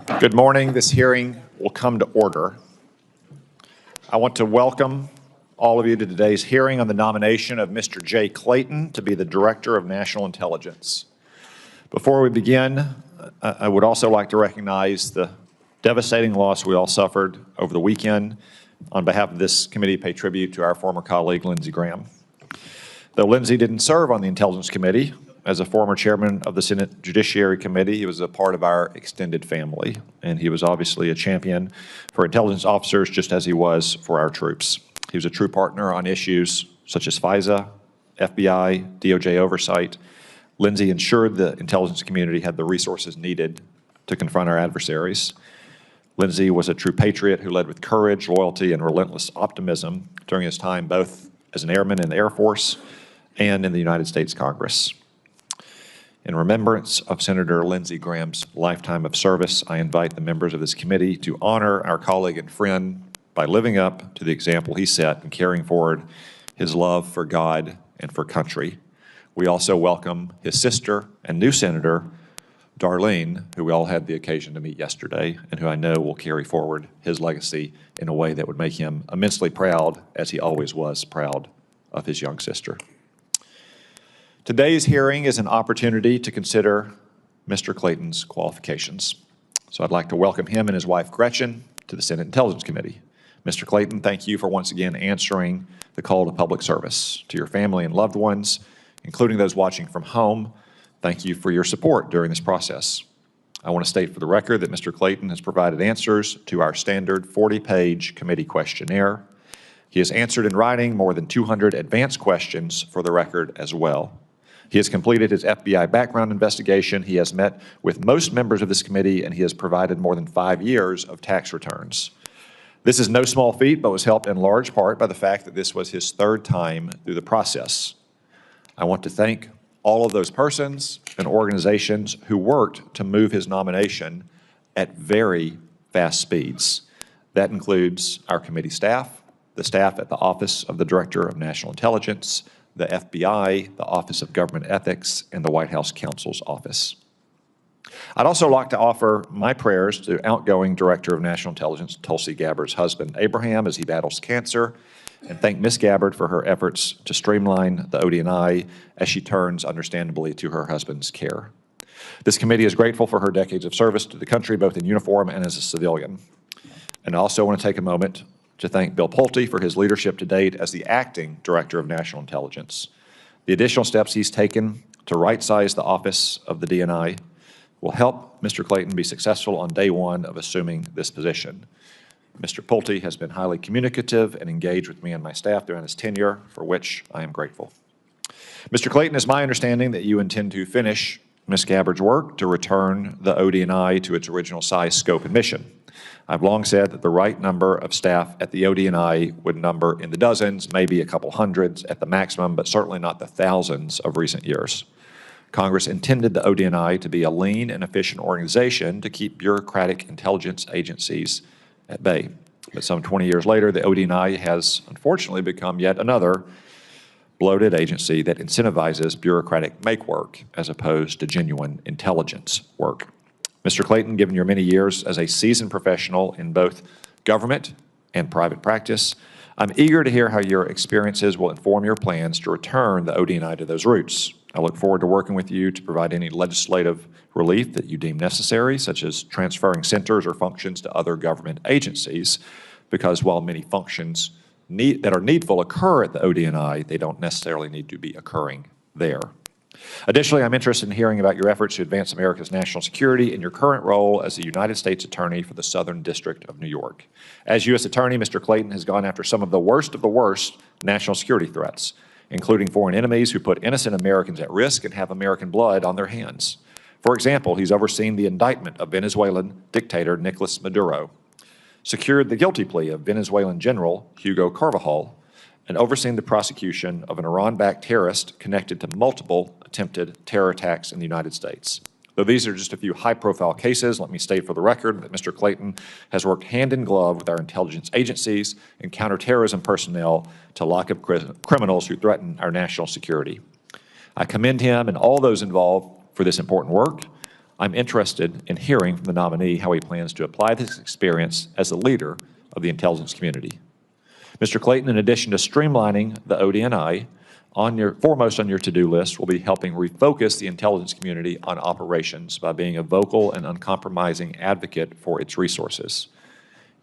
Good morning. This hearing will come to order. I want to welcome all of you to today's hearing on the nomination of Mr. Jay Clayton to be the Director of National Intelligence. Before we begin, I would also like to recognize the devastating loss we all suffered over the weekend. On behalf of this committee, pay tribute to our former colleague, Lindsey Graham. Though Lindsey didn't serve on the Intelligence Committee, as a former chairman of the Senate Judiciary Committee, he was a part of our extended family, and he was obviously a champion for intelligence officers just as he was for our troops. He was a true partner on issues such as FISA, FBI, DOJ oversight. Lindsey ensured the intelligence community had the resources needed to confront our adversaries. Lindsey was a true patriot who led with courage, loyalty, and relentless optimism during his time both as an airman in the Air Force and in the United States Congress. In remembrance of Senator Lindsey Graham's lifetime of service, I invite the members of this committee to honor our colleague and friend by living up to the example he set in carrying forward his love for God and for country. We also welcome his sister and new senator, Darlene, who we all had the occasion to meet yesterday, and who I know will carry forward his legacy in a way that would make him immensely proud, as he always was proud of his young sister. Today's hearing is an opportunity to consider Mr. Clayton's qualifications. So I'd like to welcome him and his wife, Gretchen, to the Senate Intelligence Committee. Mr. Clayton, thank you for once again answering the call to public service. To your family and loved ones, including those watching from home, thank you for your support during this process. I want to state for the record that Mr. Clayton has provided answers to our standard 40-page committee questionnaire. He has answered in writing more than 200 advanced questions for the record as well. He has completed his FBI background investigation. He has met with most members of this committee, and he has provided more than 5 years of tax returns. This is no small feat, but was helped in large part by the fact that this was his third time through the process. I want to thank all of those persons and organizations who worked to move his nomination at very fast speeds. That includes our committee staff, the staff at the Office of the Director of National Intelligence, the FBI, the Office of Government Ethics, and the White House Counsel's Office. I'd also like to offer my prayers to outgoing Director of National Intelligence, Tulsi Gabbard's husband, Abraham, as he battles cancer, and thank Ms. Gabbard for her efforts to streamline the ODNI as she turns, understandably, to her husband's care. This committee is grateful for her decades of service to the country, both in uniform and as a civilian. And I also want to take a moment to thank Bill Pulte for his leadership to date as the acting Director of National Intelligence. The additional steps he's taken to right-size the office of the DNI will help Mr. Clayton be successful on day one of assuming this position. Mr. Pulte has been highly communicative and engaged with me and my staff during his tenure, for which I am grateful. Mr. Clayton, it's my understanding that you intend to finish Ms. Gabbard's work to return the ODNI to its original size, scope, and mission. I've long said that the right number of staff at the ODNI would number in the dozens, maybe a couple hundreds at the maximum, but certainly not the thousands of recent years. Congress intended the ODNI to be a lean and efficient organization to keep bureaucratic intelligence agencies at bay. But some 20 years later, the ODNI has unfortunately become yet another bloated agency that incentivizes bureaucratic make work as opposed to genuine intelligence work. Mr. Clayton, given your many years as a seasoned professional in both government and private practice, I'm eager to hear how your experiences will inform your plans to return the ODNI to those roots. I look forward to working with you to provide any legislative relief that you deem necessary, such as transferring centers or functions to other government agencies, because while many functions that are needful occur at the ODNI, they don't necessarily need to be occurring there. Additionally, I'm interested in hearing about your efforts to advance America's national security in your current role as the United States Attorney for the Southern District of New York. As U.S. Attorney, Mr. Clayton has gone after some of the worst national security threats, including foreign enemies who put innocent Americans at risk and have American blood on their hands. For example, he's overseen the indictment of Venezuelan dictator Nicolas Maduro, secured the guilty plea of Venezuelan General Hugo Carvajal, and overseen the prosecution of an Iran-backed terrorist connected to multiple attempted terror attacks in the United States. Though these are just a few high-profile cases, let me state for the record that Mr. Clayton has worked hand in glove with our intelligence agencies and counterterrorism personnel to lock up criminals who threaten our national security. I commend him and all those involved for this important work. I'm interested in hearing from the nominee how he plans to apply this experience as a leader of the intelligence community. Mr. Clayton, in addition to streamlining the ODNI, foremost on your to-do list will be helping refocus the intelligence community on operations by being a vocal and uncompromising advocate for its resources.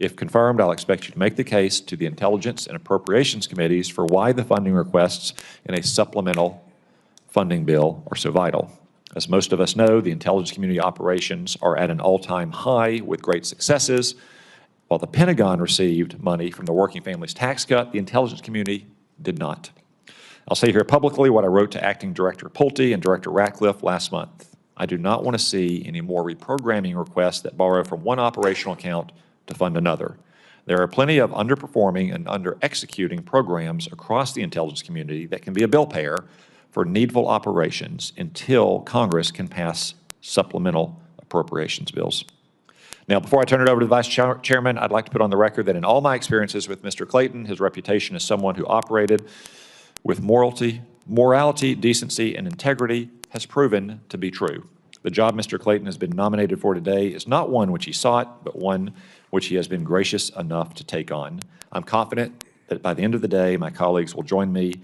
If confirmed, I'll expect you to make the case to the Intelligence and Appropriations Committees for why the funding requests in a supplemental funding bill are so vital. As most of us know, the intelligence community operations are at an all-time high with great successes. While the Pentagon received money from the Working Families Tax Cut, the intelligence community did not. I'll say here publicly what I wrote to Acting Director Pulte and Director Ratcliffe last month. I do not want to see any more reprogramming requests that borrow from one operational account to fund another. There are plenty of underperforming and under-executing programs across the intelligence community that can be a bill payer for needful operations until Congress can pass supplemental appropriations bills. Now, before I turn it over to the Vice Chairman, I'd like to put on the record that in all my experiences with Mr. Clayton, his reputation as someone who operated with morality, decency, and integrity has proven to be true. The job Mr. Clayton has been nominated for today is not one which he sought, but one which he has been gracious enough to take on. I'm confident that by the end of the day, my colleagues will join me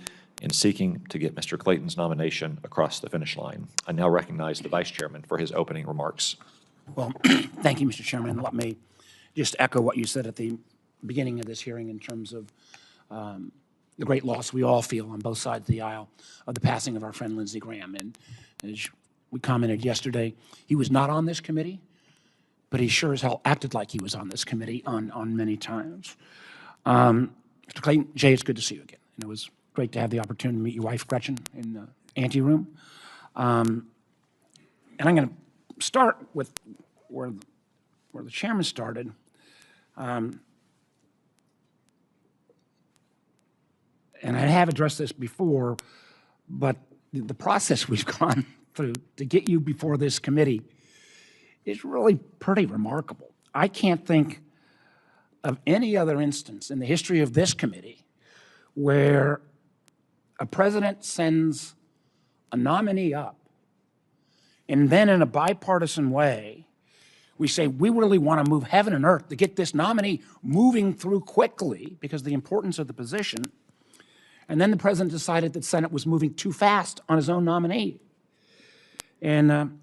in seeking to get Mr. Clayton's nomination across the finish line. I now recognize the Vice Chairman for his opening remarks. Well, thank you, Mr. Chairman. Let me just echo what you said at the beginning of this hearing in terms of the great loss we all feel on both sides of the aisle of the passing of our friend Lindsey Graham. And as we commented yesterday, he was not on this committee, but he sure as hell acted like he was on this committee on many times. Mr. Clayton, Jay, it's good to see you again. And it was great to have the opportunity to meet your wife, Gretchen, in the anteroom. And I'm going to start with where the chairman started. And I have addressed this before, but the process we've gone through to get you before this committee is really pretty remarkable. I can't think of any other instance in the history of this committee where a president sends a nominee up, and then in a bipartisan way, we say, we really want to move heaven and earth to get this nominee moving through quickly because of the importance of the position. And then the president decided that the Senate was moving too fast on his own nominee. And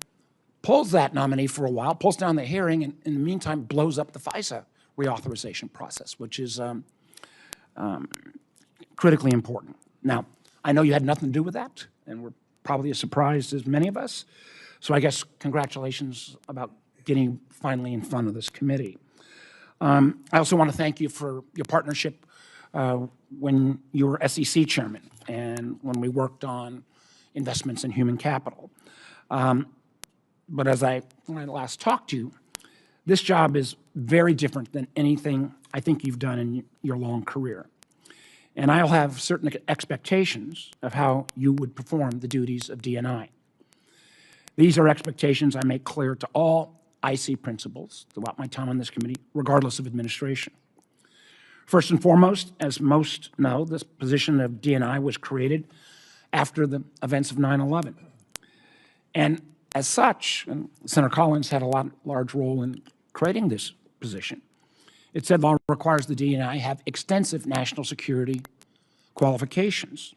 pulls that nominee for a while, pulls down the hearing, and in the meantime blows up the FISA reauthorization process, which is critically important. Now, I know you had nothing to do with that, and we're probably as surprised as many of us. So I guess congratulations about getting finally in front of this committee. I also want to thank you for your partnership when you were SEC chairman and when we worked on investments in human capital. But when I last talked to you, this job is very different than anything I think you've done in your long career. And I'll have certain expectations of how you would perform the duties of DNI. These are expectations I make clear to all IC principals throughout my time on this committee, regardless of administration. First and foremost, as most know, this position of DNI was created after the events of 9/11. And as such, and Senator Collins had a large role in creating this position, it said law requires the DNI have extensive national security qualifications.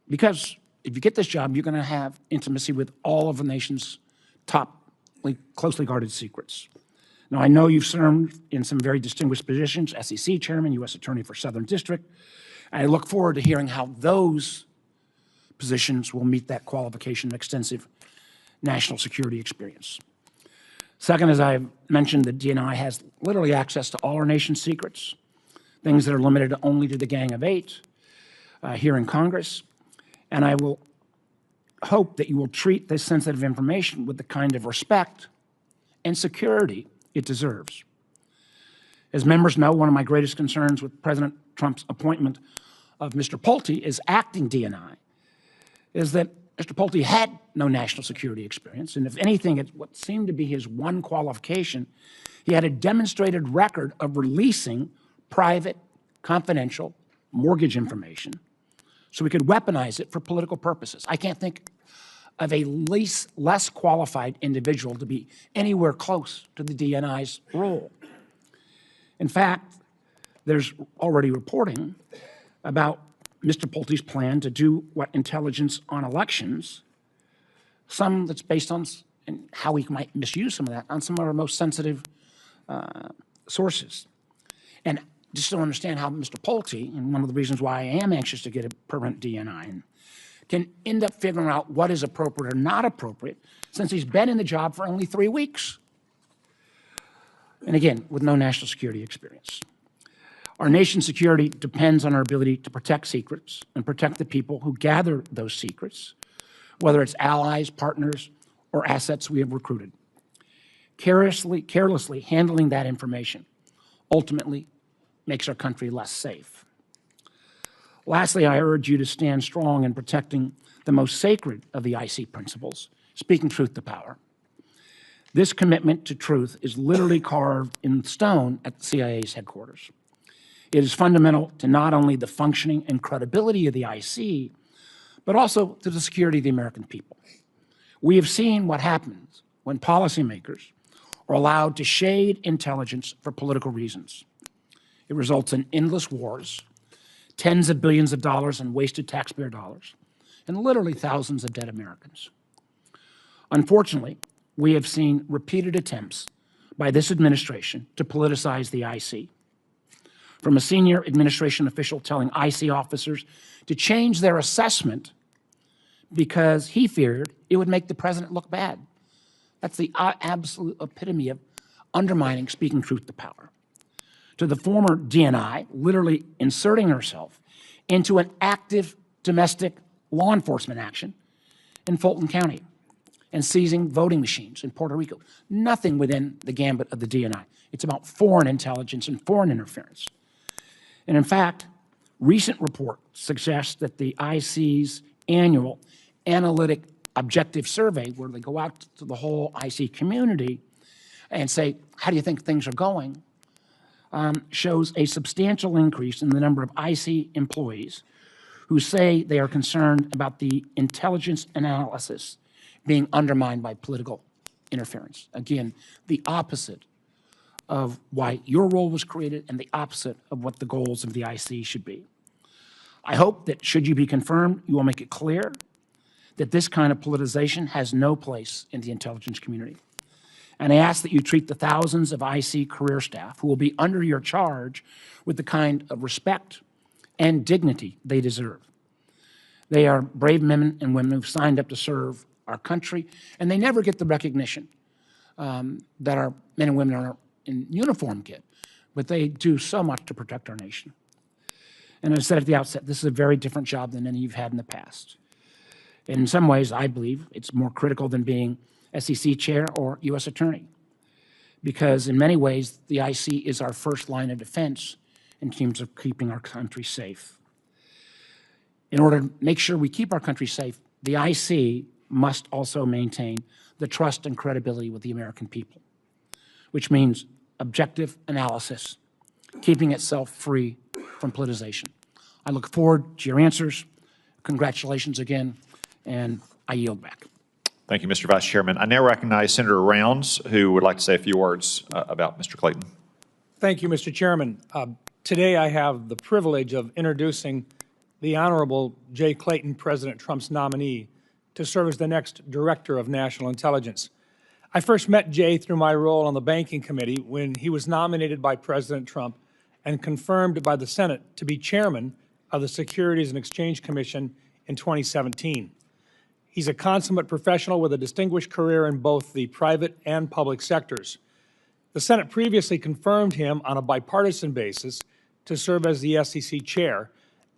Because if you get this job, you're going to have intimacy with all of the nation's top closely guarded secrets. Now, I know you've served in some very distinguished positions, SEC chairman, U.S. Attorney for Southern District. And I look forward to hearing how those positions will meet that qualification of extensive national security experience. Second, as I mentioned, the DNI has literally access to all our nation's secrets, things that are limited only to the Gang of Eight here in Congress. And I will hope that you will treat this sensitive information with the kind of respect and security it deserves. As members know, one of my greatest concerns with President Trump's appointment of Mr. Pulte as acting DNI is that Mr. Pulte had no national security experience, and if anything, it's what seemed to be his one qualification. He had a demonstrated record of releasing private, confidential mortgage information so we could weaponize it for political purposes. I can't think of a less qualified individual to be anywhere close to the DNI's role. In fact, there's already reporting about Mr. Pulte's plan to do what intelligence on elections, some that's based on and how we might misuse some of that on some of our most sensitive sources. And just don't understand how Mr. Pulte, and one of the reasons why I am anxious to get a permanent DNI, can end up figuring out what is appropriate or not appropriate since he's been in the job for only 3 weeks. And again, with no national security experience. Our nation's security depends on our ability to protect secrets and protect the people who gather those secrets, whether it's allies, partners, or assets we have recruited. Carelessly handling that information ultimately makes our country less safe. Lastly, I urge you to stand strong in protecting the most sacred of the IC principles, speaking truth to power. This commitment to truth is literally carved in stone at the CIA's headquarters. It is fundamental to not only the functioning and credibility of the IC, but also to the security of the American people. We have seen what happens when policymakers are allowed to shade intelligence for political reasons. It results in endless wars, tens of billions of dollars in wasted taxpayer dollars, and literally thousands of dead Americans. Unfortunately, we have seen repeated attempts by this administration to politicize the IC. From a senior administration official telling IC officers to change their assessment because he feared it would make the president look bad. That's the absolute epitome of undermining speaking truth to power. To the former DNI literally inserting herself into an active domestic law enforcement action in Fulton County and seizing voting machines in Puerto Rico. Nothing within the gambit of the DNI. It's about foreign intelligence and foreign interference. And in fact, recent reports suggest that the IC's annual analytic objective survey, where they go out to the whole IC community and say, how do you think things are going, shows a substantial increase in the number of IC employees who say they are concerned about the intelligence analysis being undermined by political interference. Again, the opposite of why your role was created and the opposite of what the goals of the IC should be. I hope that should you be confirmed, you will make it clear that this kind of politicization has no place in the intelligence community. And I ask that you treat the thousands of IC career staff who will be under your charge with the kind of respect and dignity they deserve. They are brave men and women who've signed up to serve our country, and they never get the recognition that our men and women in uniform get, but they do so much to protect our nation. And as I said at the outset, this is a very different job than any you've had in the past. And in some ways, I believe it's more critical than being SEC chair or U.S. attorney, because in many ways, the IC is our first line of defense in terms of keeping our country safe. In order to make sure we keep our country safe, the IC must also maintain the trust and credibility with the American people, which means objective analysis, keeping itself free from politicization. I look forward to your answers. Congratulations again, and I yield back. Thank you, Mr. Vice Chairman. I now recognize Senator Rounds, who would like to say a few words about Mr. Clayton. Thank you, Mr. Chairman. Today I have the privilege of introducing the Honorable Jay Clayton, President Trump's nominee, to serve as the next Director of National Intelligence. I first met Jay through my role on the Banking Committee when he was nominated by President Trump and confirmed by the Senate to be Chairman of the Securities and Exchange Commission in 2017. He's a consummate professional with a distinguished career in both the private and public sectors. The Senate previously confirmed him on a bipartisan basis to serve as the SEC chair,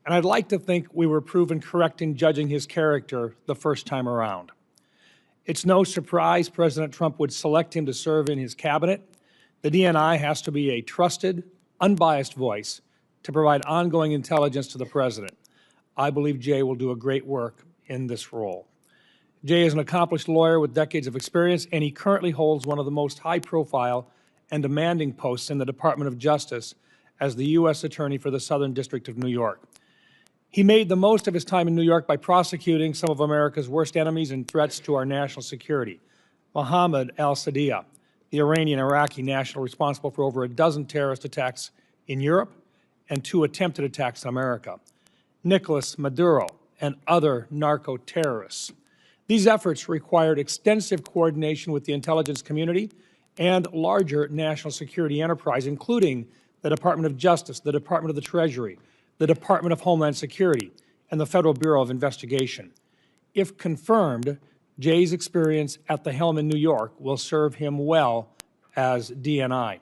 and I'd like to think we were proven correct in judging his character the first time around. It's no surprise President Trump would select him to serve in his cabinet. The DNI has to be a trusted, unbiased voice to provide ongoing intelligence to the president. I believe Jay will do a great work in this role. Jay is an accomplished lawyer with decades of experience, and he currently holds one of the most high-profile and demanding posts in the Department of Justice as the U.S. Attorney for the Southern District of New York. He made the most of his time in New York by prosecuting some of America's worst enemies and threats to our national security. Mohammed al-Sadia, the Iranian-Iraqi national responsible for over a dozen terrorist attacks in Europe and 2 attempted attacks in America. Nicolas Maduro and other narco-terrorists. These efforts required extensive coordination with the intelligence community and larger national security enterprise, including the Department of Justice, the Department of the Treasury, the Department of Homeland Security, and the Federal Bureau of Investigation. If confirmed, Jay's experience at the helm in New York will serve him well as DNI.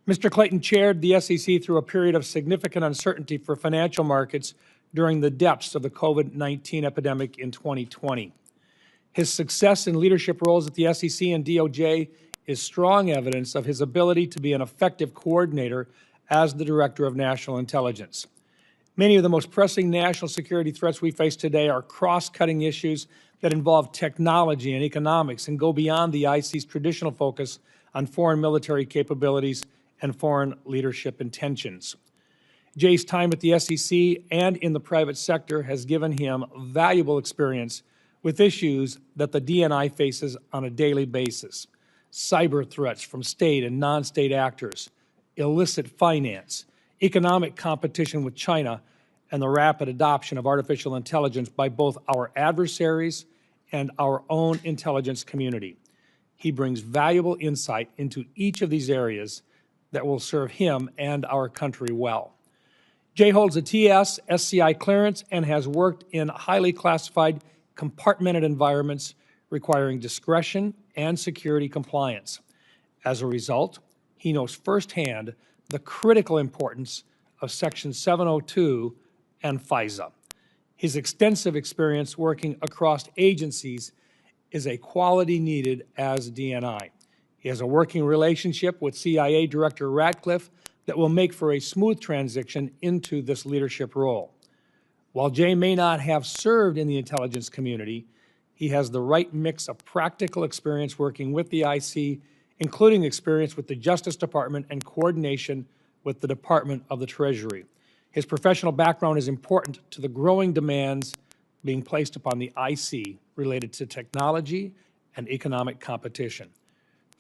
Mr. Clayton chaired the SEC through a period of significant uncertainty for financial markets during the depths of the COVID-19 epidemic in 2020. His success in leadership roles at the SEC and DOJ is strong evidence of his ability to be an effective coordinator as the Director of National Intelligence. Many of the most pressing national security threats we face today are cross-cutting issues that involve technology and economics and go beyond the IC's traditional focus on foreign military capabilities and foreign leadership intentions. Jay's time at the SEC and in the private sector has given him valuable experience with issues that the DNI faces on a daily basis: cyber threats from state and non-state actors, illicit finance, economic competition with China, and the rapid adoption of artificial intelligence by both our adversaries and our own intelligence community. He brings valuable insight into each of these areas that will serve him and our country well. Jay holds a TS, SCI clearance and has worked in highly classified, compartmented environments requiring discretion and security compliance. As a result, he knows firsthand the critical importance of Section 702 and FISA. His extensive experience working across agencies is a quality needed as DNI. He has a working relationship with CIA Director Ratcliffe that will make for a smooth transition into this leadership role. While Jay may not have served in the intelligence community, he has the right mix of practical experience working with the IC, including experience with the Justice Department and coordination with the Department of the Treasury. His professional background is important to the growing demands being placed upon the IC related to technology and economic competition.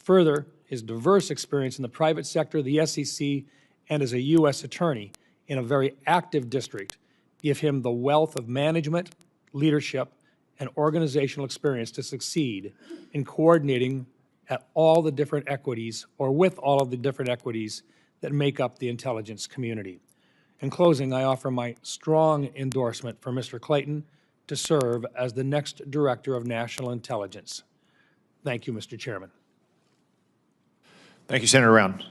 Further, his diverse experience in the private sector, the SEC, and as a U.S. attorney in a very active district give him the wealth of management, leadership, and organizational experience to succeed in coordinating at all the different equities, or with all of the different equities that make up the intelligence community. In closing, I offer my strong endorsement for Mr. Clayton to serve as the next Director of National Intelligence. Thank you, Mr. Chairman. Thank you, Senator Round.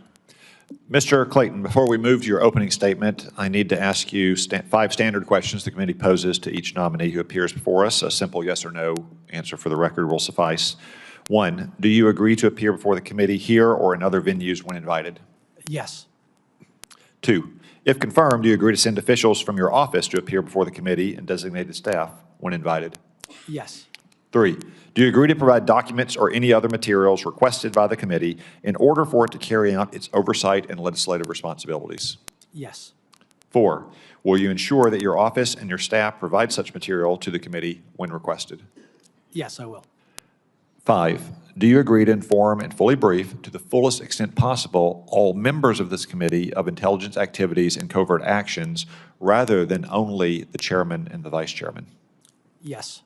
Mr. Clayton, before we move to your opening statement, I need to ask you 5 standard questions the committee poses to each nominee who appears before us. A simple yes or no answer for the record will suffice. 1, do you agree to appear before the committee here or in other venues when invited? Yes. 2, if confirmed, do you agree to send officials from your office to appear before the committee and designated staff when invited? Yes. 3, do you agree to provide documents or any other materials requested by the committee in order for it to carry out its oversight and legislative responsibilities? Yes. 4, will you ensure that your office and your staff provide such material to the committee when requested? Yes, I will. 5, do you agree to inform and fully brief, to the fullest extent possible, all members of this committee of intelligence activities and covert actions, rather than only the chairman and the vice chairman? Yes.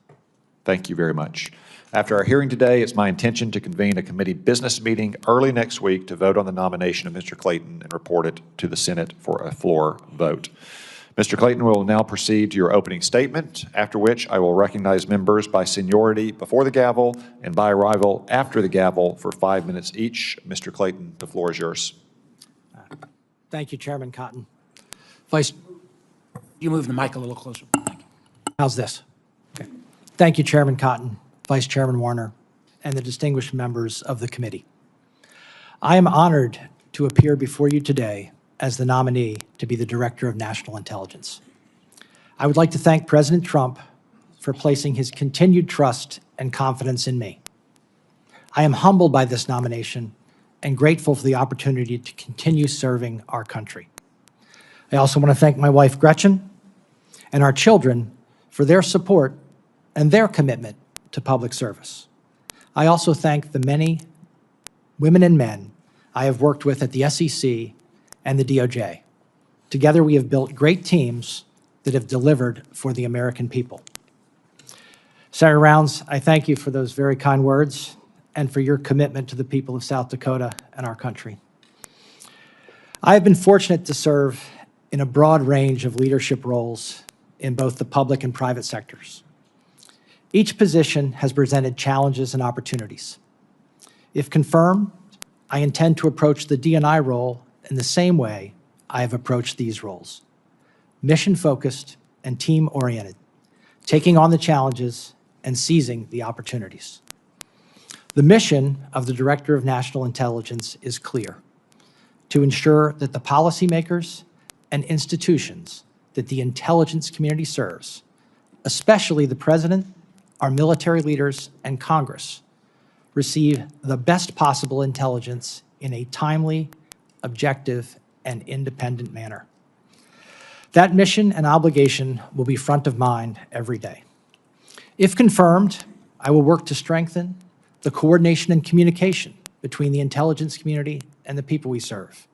Thank you very much. After our hearing today, it's my intention to convene a committee business meeting early next week to vote on the nomination of Mr. Clayton and report it to the Senate for a floor vote. Mr. Clayton will now proceed to your opening statement, after which I will recognize members by seniority before the gavel and by arrival after the gavel for 5 minutes each. Mr. Clayton, the floor is yours. Thank you, Chairman Cotton. You move the mic a little closer. Thank you. How's this? Okay. Thank you, Chairman Cotton, Vice Chairman Warner, and the distinguished members of the committee. I am honored to appear before you today as the nominee to be the Director of National Intelligence. I would like to thank President Trump for placing his continued trust and confidence in me. I am humbled by this nomination and grateful for the opportunity to continue serving our country. I also want to thank my wife, Gretchen, and our children for their support and their commitment to public service. I also thank the many women and men I have worked with at the SEC and the DOJ. Together, we have built great teams that have delivered for the American people. Senator Rounds, I thank you for those very kind words and for your commitment to the people of South Dakota and our country. I have been fortunate to serve in a broad range of leadership roles in both the public and private sectors. Each position has presented challenges and opportunities. If confirmed, I intend to approach the D&I role in the same way I have approached these roles: mission-focused and team-oriented, taking on the challenges and seizing the opportunities. The mission of the Director of National Intelligence is clear: to ensure that the policymakers and institutions that the intelligence community serves, especially the President, our military leaders, and Congress, receive the best possible intelligence in a timely, objective, and independent manner. That mission and obligation will be front of mind every day. If confirmed, I will work to strengthen the coordination and communication between the intelligence community and the people we serve.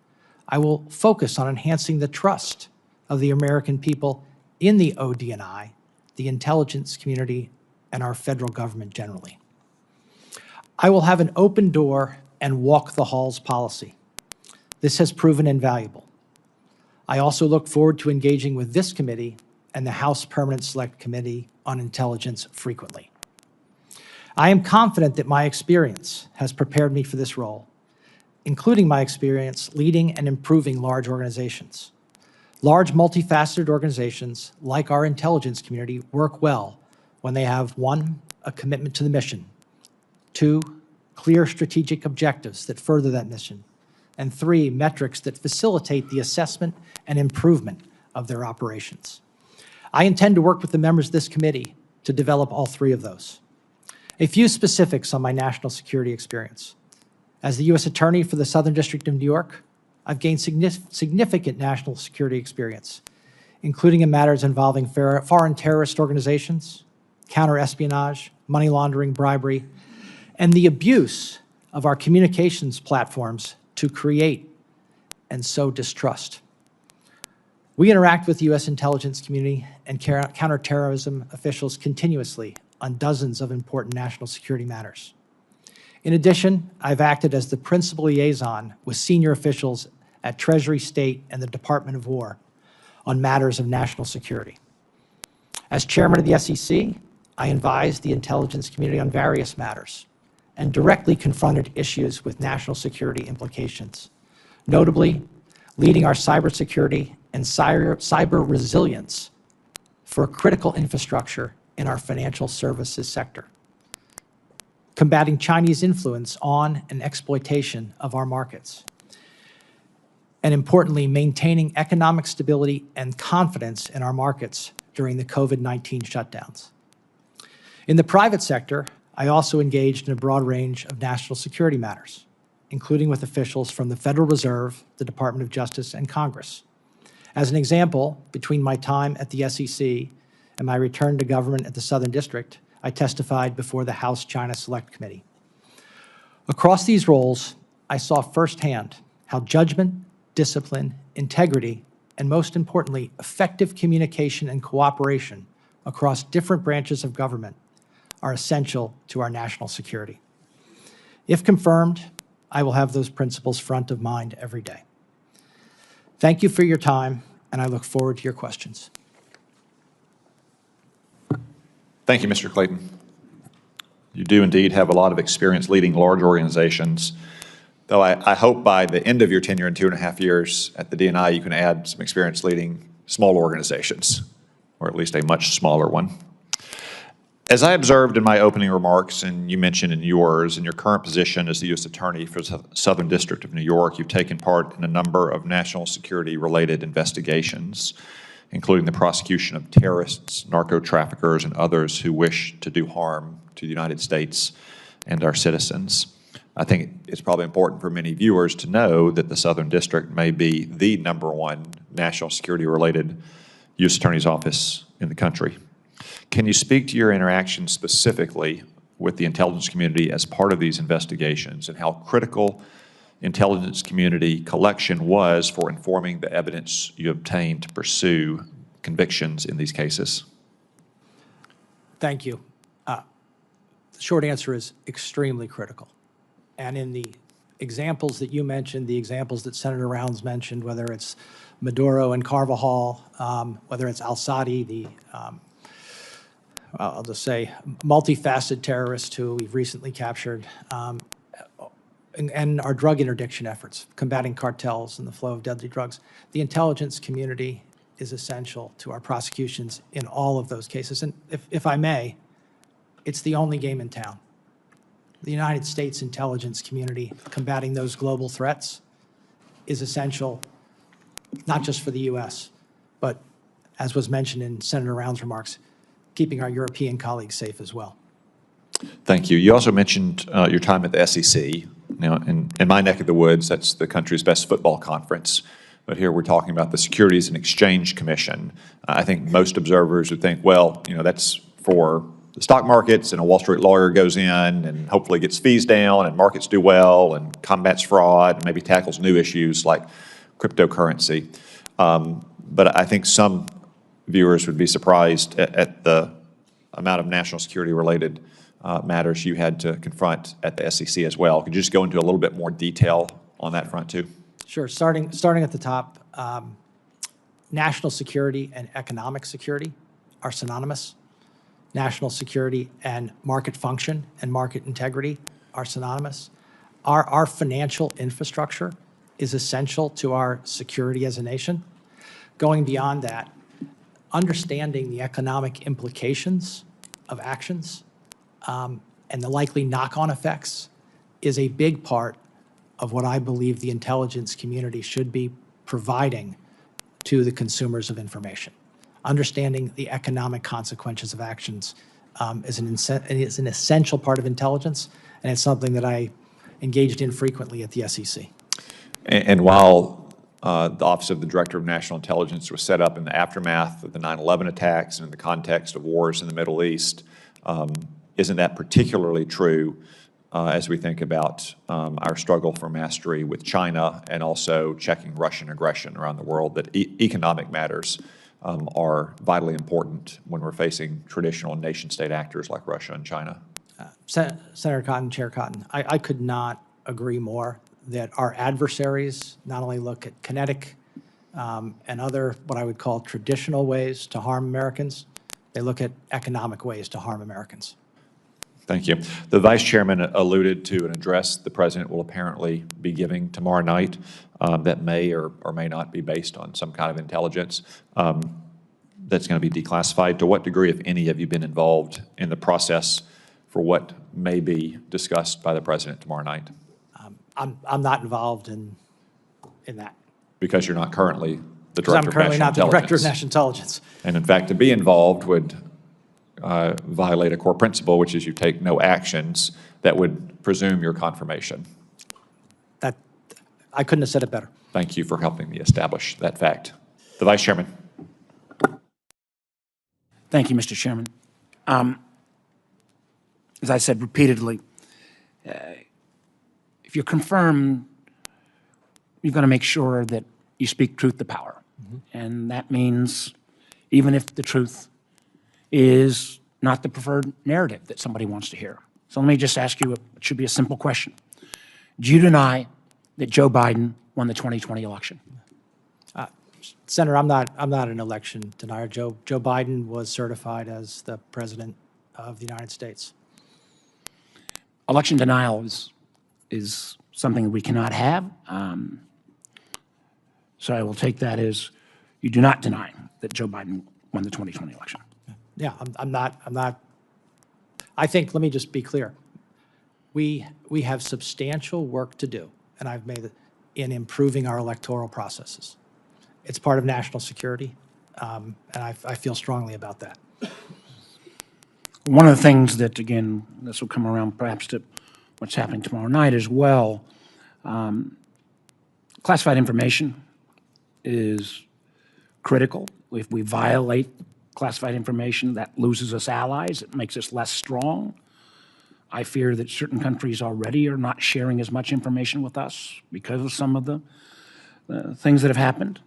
I will focus on enhancing the trust of the American people in the OD&I, the intelligence community, and our federal government generally. I will have an open door and walk the halls policy. This has proven invaluable. I also look forward to engaging with this committee and the House Permanent Select Committee on Intelligence frequently. I am confident that my experience has prepared me for this role, including my experience leading and improving large organizations. Large, multifaceted organizations like our intelligence community work well when they have 1, a commitment to the mission, 2, clear strategic objectives that further that mission, and 3, metrics that facilitate the assessment and improvement of their operations. I intend to work with the members of this committee to develop all 3 of those. A few specifics on my national security experience. As the U.S. Attorney for the Southern District of New York, I've gained significant national security experience, including in matters involving foreign terrorist organizations, counter-espionage, money laundering, bribery, and the abuse of our communications platforms to create and sow distrust. We interact with the U.S. intelligence community and counterterrorism officials continuously on dozens of important national security matters. In addition, I've acted as the principal liaison with senior officials at Treasury, State, and the Department of War on matters of national security. As chairman of the SEC, I advised the intelligence community on various matters and directly confronted issues with national security implications, notably leading our cybersecurity and cyber resilience for critical infrastructure in our financial services sector, combating Chinese influence on and exploitation of our markets, and importantly, maintaining economic stability and confidence in our markets during the COVID-19 shutdowns. In the private sector, I also engaged in a broad range of national security matters, including with officials from the Federal Reserve, the Department of Justice, and Congress. As an example, between my time at the SEC and my return to government at the Southern District, I testified before the House China Select Committee. Across these roles, I saw firsthand how judgment, discipline, integrity, and most importantly, effective communication and cooperation across different branches of government are essential to our national security. If confirmed, I will have those principles front of mind every day. Thank you for your time, and I look forward to your questions. Thank you, Mr. Clayton. You do indeed have a lot of experience leading large organizations, though I hope by the end of your tenure in 2.5 years at the D&I, you can add some experience leading small organizations, or at least a much smaller one. As I observed in my opening remarks, and you mentioned in yours, in your current position as the U.S. Attorney for the Southern District of New York, you've taken part in a number of national security-related investigations, including the prosecution of terrorists, narco-traffickers, and others who wish to do harm to the United States and our citizens. I think it's probably important for many viewers to know that the Southern District may be the #1 national security-related U.S. Attorney's Office in the country. Can you speak to your interaction specifically with the intelligence community as part of these investigations and how critical intelligence community collection was for informing the evidence you obtained to pursue convictions in these cases? Thank you. The short answer is extremely critical. And in the examples that you mentioned, the examples that Senator Rounds mentioned, whether it's Maduro and Carvajal, whether it's al-Sadi, the, I'll just say, multifaceted terrorist who we've recently captured, and our drug interdiction efforts, combating cartels and the flow of deadly drugs. The intelligence community is essential to our prosecutions in all of those cases. And if I may, it's the only game in town. The United States intelligence community combating those global threats is essential, not just for the U.S., but, as was mentioned in Senator Rounds' remarks, keeping our European colleagues safe as well. Thank you. You also mentioned your time at the SEC. Now, in my neck of the woods, that's the country's best football conference. But here we're talking about the Securities and Exchange Commission. I think most observers would think, well, that's for the stock markets, and a Wall Street lawyer goes in and hopefully gets fees down and markets do well and combats fraud and maybe tackles new issues like cryptocurrency. But I think some viewers would be surprised at the amount of national security related matters you had to confront at the SEC as well. Could you just go into a little bit more detail on that front too? Sure. Starting at the top, national security and economic security are synonymous. National security and market function and market integrity are synonymous. Our financial infrastructure is essential to our security as a nation. Going beyond that, understanding the economic implications of actions and the likely knock-on effects is a big part of what I believe the intelligence community should be providing to the consumers of information. Understanding the economic consequences of actions is an essential part of intelligence, and it's something that I engaged in frequently at the SEC. And while the Office of the Director of National Intelligence was set up in the aftermath of the 9/11 attacks and in the context of wars in the Middle East, isn't that particularly true as we think about our struggle for mastery with China and also checking Russian aggression around the world, that economic matters are vitally important when we're facing traditional nation-state actors like Russia and China? Senator Cotton, Chair Cotton, I could not agree more that our adversaries not only look at kinetic and other what I would call traditional ways to harm Americans, they look at economic ways to harm Americans. Thank you. The Vice Chairman alluded to an address the President will apparently be giving tomorrow night that may or may not be based on some kind of intelligence that's going to be declassified. To what degree, if any, have you been involved in the process for what may be discussed by the President tomorrow night? I'm not involved in that. Because you're not currently the Because Director I'm of currently National not the Director of Intelligence. National Intelligence. And in fact, to be involved would violate a core principle, which is you take no actions that would presume your confirmation. That I couldn't have said it better. Thank you for helping me establish that fact. The Vice Chairman. Thank you, Mr. Chairman. As I said repeatedly, if you're confirmed, you've got to make sure that you speak truth to power. And that means even if the truth is not the preferred narrative that somebody wants to hear. So let me just ask you, it should be a simple question. Do you deny that Joe Biden won the 2020 election? Senator, I'm not an election denier. Joe Biden was certified as the President of the United States. Election denial is something that we cannot have. So I will take that as you do not deny that Joe Biden won the 2020 election. Yeah, I'm not. I think, let me just be clear. We have substantial work to do, and I've made it in improving our electoral processes. It's part of national security, and I feel strongly about that. One of the things that, again, this will come around perhaps to what's happening tomorrow night as well, classified information is critical if we violate classified information, that loses us allies, it makes us less strong. I fear that certain countries already are not sharing as much information with us because of some of the things that have happened.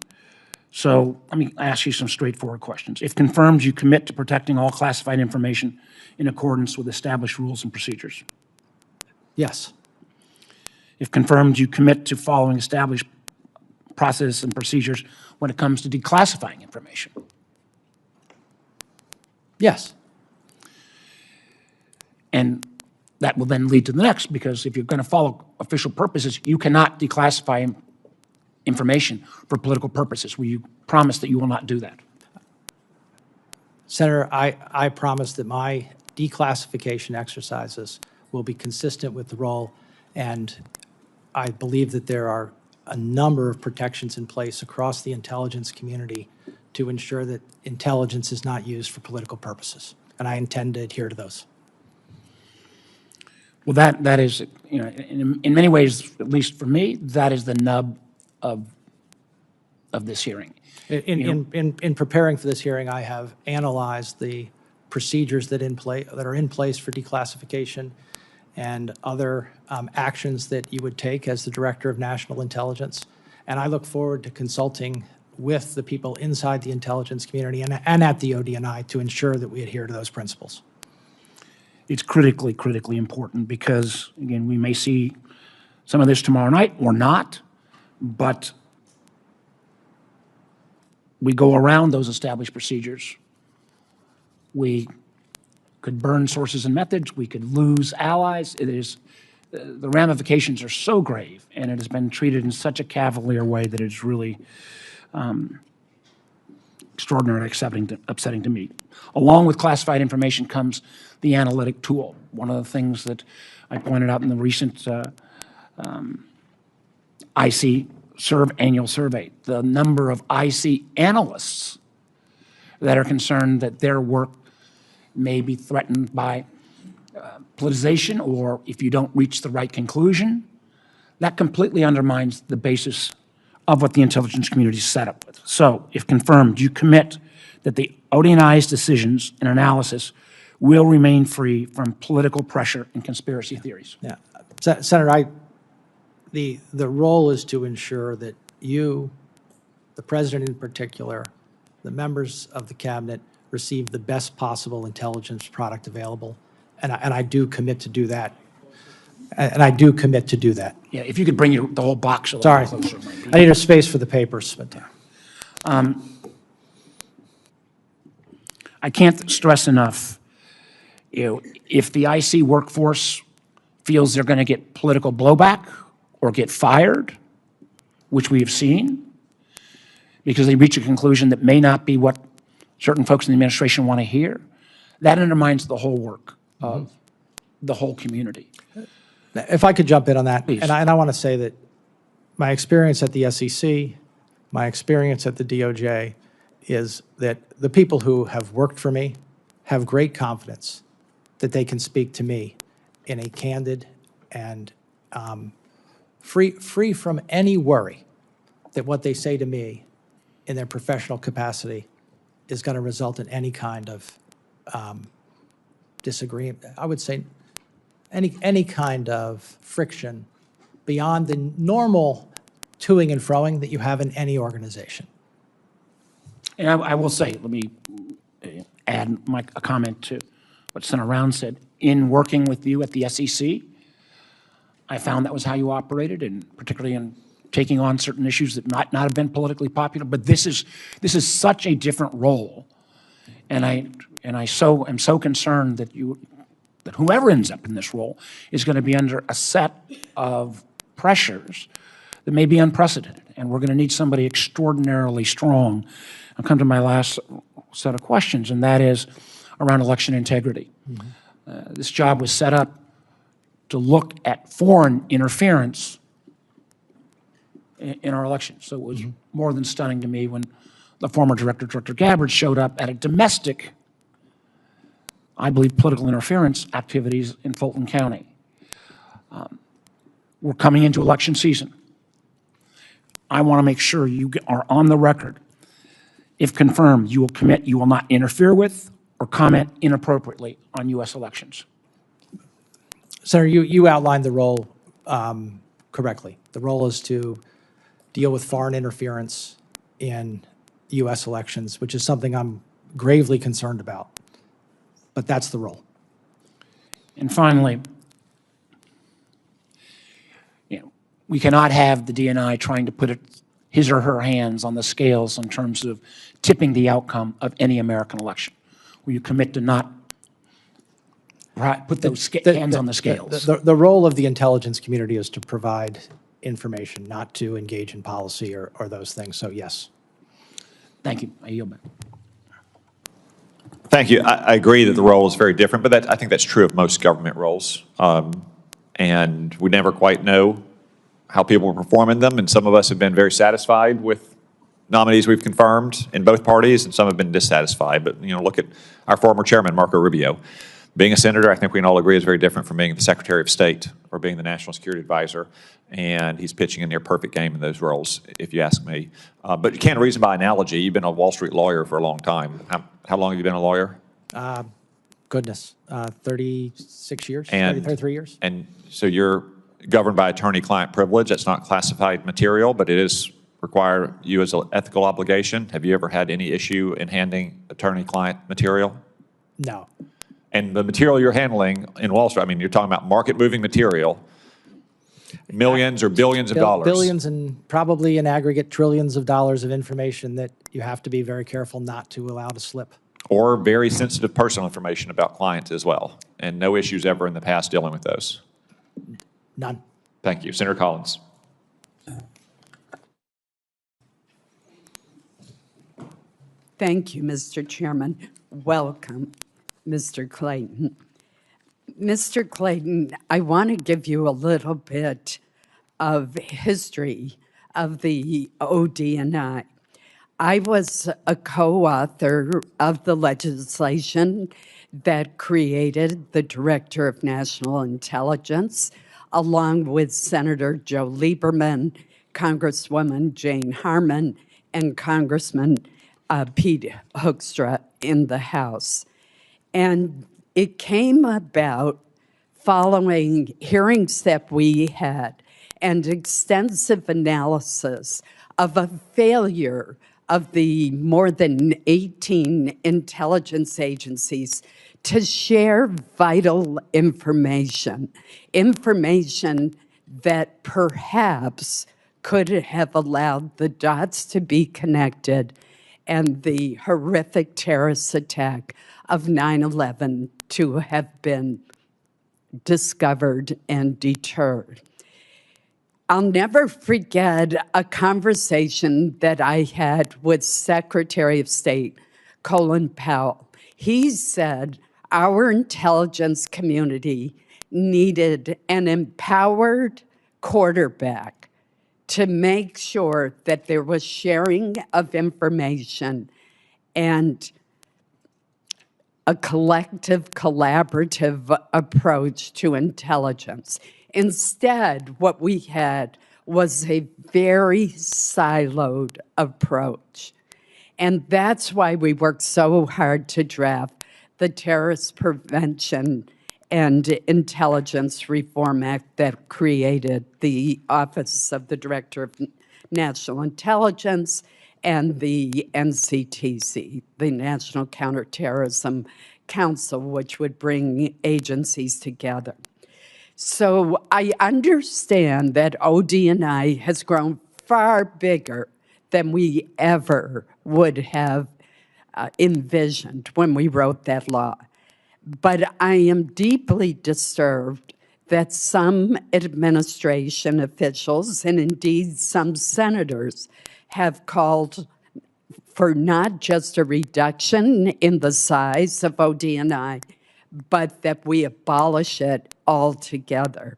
So let me ask you some straightforward questions. If confirmed, you commit to protecting all classified information in accordance with established rules and procedures. Yes. If confirmed, you commit to following established process and procedures when it comes to declassifying information. Yes. And that will then lead to the next, because if you're going to follow official purposes, you cannot declassify information for political purposes. Will you promise that you will not do that? Senator, I promise that my declassification exercises will be consistent with the role, and I believe that there are a number of protections in place across the intelligence community to ensure that intelligence is not used for political purposes, and I intend to adhere to those. Well, that is, you know, in many ways, at least for me, that is the nub of this hearing. In preparing for this hearing, I have analyzed the procedures that are in place for declassification and other actions that you would take as the Director of National Intelligence. And I look forward to consulting with the people inside the intelligence community and at the ODNI to ensure that we adhere to those principles. It's critically, critically important because, again, we may see some of this tomorrow night or not, but we go around those established procedures. We could burn sources and methods. We could lose allies. It is, the ramifications are so grave, and it has been treated in such a cavalier way that it's really extraordinarily upsetting to me. Along with classified information comes the analytic tool. One of the things that I pointed out in the recent IC annual survey, the number of IC analysts that are concerned that their work may be threatened by politicization, or if you don't reach the right conclusion, that completely undermines the basis of what the intelligence community is set up with. So, if confirmed, you commit that the ODNI's decisions and analysis will remain free from political pressure and conspiracy theories. Yeah, Senator, the role is to ensure that you, the President in particular, the members of the Cabinet receive the best possible intelligence product available, and I do commit to do that. And I do commit to do that. Yeah, if you could bring the whole box a little Sorry, closer. I need a space for the papers. But I can't stress enough, you know, if the IC workforce feels they're going to get political blowback or get fired, which we have seen, because they reach a conclusion that may not be what certain folks in the administration want to hear, that undermines the whole work of the whole community. if I could jump in on that, Please. and I want to say that my experience at the SEC, my experience at the DOJ, is that the people who have worked for me have great confidence that they can speak to me in a candid and free from any worry that what they say to me in their professional capacity is going to result in any kind of disagreement. I would say any kind of friction beyond the normal toing and froing that you have in any organization. And I will say, let me add a comment to what Senator Round said. In working with you at the SEC, I found that was how you operated, and particularly in taking on certain issues that might not have been politically popular. But this is such a different role, and I am so concerned that whoever ends up in this role is going to be under a set of pressures that may be unprecedented, and we're going to need somebody extraordinarily strong. I'll come to my last set of questions, and that is around election integrity. This job was set up to look at foreign interference in our elections. So it was more than stunning to me when the former director, Director Gabbard, showed up at a domestic, I believe, political interference activities in Fulton County. We're coming into election season. I want to make sure you are on the record. If confirmed, you will commit you will not interfere with or comment inappropriately on U.S. elections. Senator, you outlined the role correctly. The role is to deal with foreign interference in U.S. elections, which is something I'm gravely concerned about. But that's the role. And finally, we cannot have the DNI trying to put his or her hands on the scales in terms of tipping the outcome of any American election. Will you commit to not put those hands on the scales? The role of the intelligence community is to provide information, not to engage in policy or those things. So yes. Thank you. I yield back. Thank you. I agree that the role is very different, but I think that's true of most government roles. And we never quite know how people perform in them, and some of us have been very satisfied with nominees we've confirmed in both parties, and some have been dissatisfied. But, look at our former chairman, Marco Rubio. Being a senator, I think we can all agree, is very different from being the Secretary of State or being the National Security Advisor, and he's pitching a near-perfect game in those roles, if you ask me. But you can't reason by analogy. You've been a Wall Street lawyer for a long time. How long have you been a lawyer? Goodness, 36 years, And 33 years. And so you're governed by attorney-client privilege. That's not classified material, but it is require you as an ethical obligation. Have you ever had any issue in handling attorney-client material? No. And the material you're handling in Wall Street, I mean, you're talking about market-moving material, millions or billions of dollars. Billions and probably in aggregate trillions of dollars of information that you have to be very careful not to allow to slip. Or very sensitive personal information about clients as well. And no issues ever in the past dealing with those. None. Thank you. Senator Collins. Thank you, Mr. Chairman. Welcome, Mr. Clayton. Mr. Clayton, I want to give you a little bit of history of the ODNI. I was a co-author of the legislation that created the Director of National Intelligence, along with Senator Joe Lieberman, Congresswoman Jane Harman, and Congressman Pete Hoekstra in the House. And it came about following hearings that we had and extensive analysis of a failure of the more than 18 intelligence agencies to share vital information, information that perhaps could have allowed the dots to be connected and the horrific terrorist attack of 9/11 to have been discovered and deterred. I'll never forget a conversation that I had with Secretary of State Colin Powell. He said our intelligence community needed an empowered quarterback to make sure that there was sharing of information and a collective, collaborative approach to intelligence. Instead, what we had was a very siloed approach. And that's why we worked so hard to draft the Terrorist Prevention and Intelligence Reform Act that created the Office of the Director of National Intelligence and the NCTC, the National Counterterrorism Council, which would bring agencies together. So I understand that ODNI has grown far bigger than we ever would have envisioned when we wrote that law. But I am deeply disturbed that some administration officials, and indeed some senators, have called for not just a reduction in the size of ODNI, but that we abolish it altogether.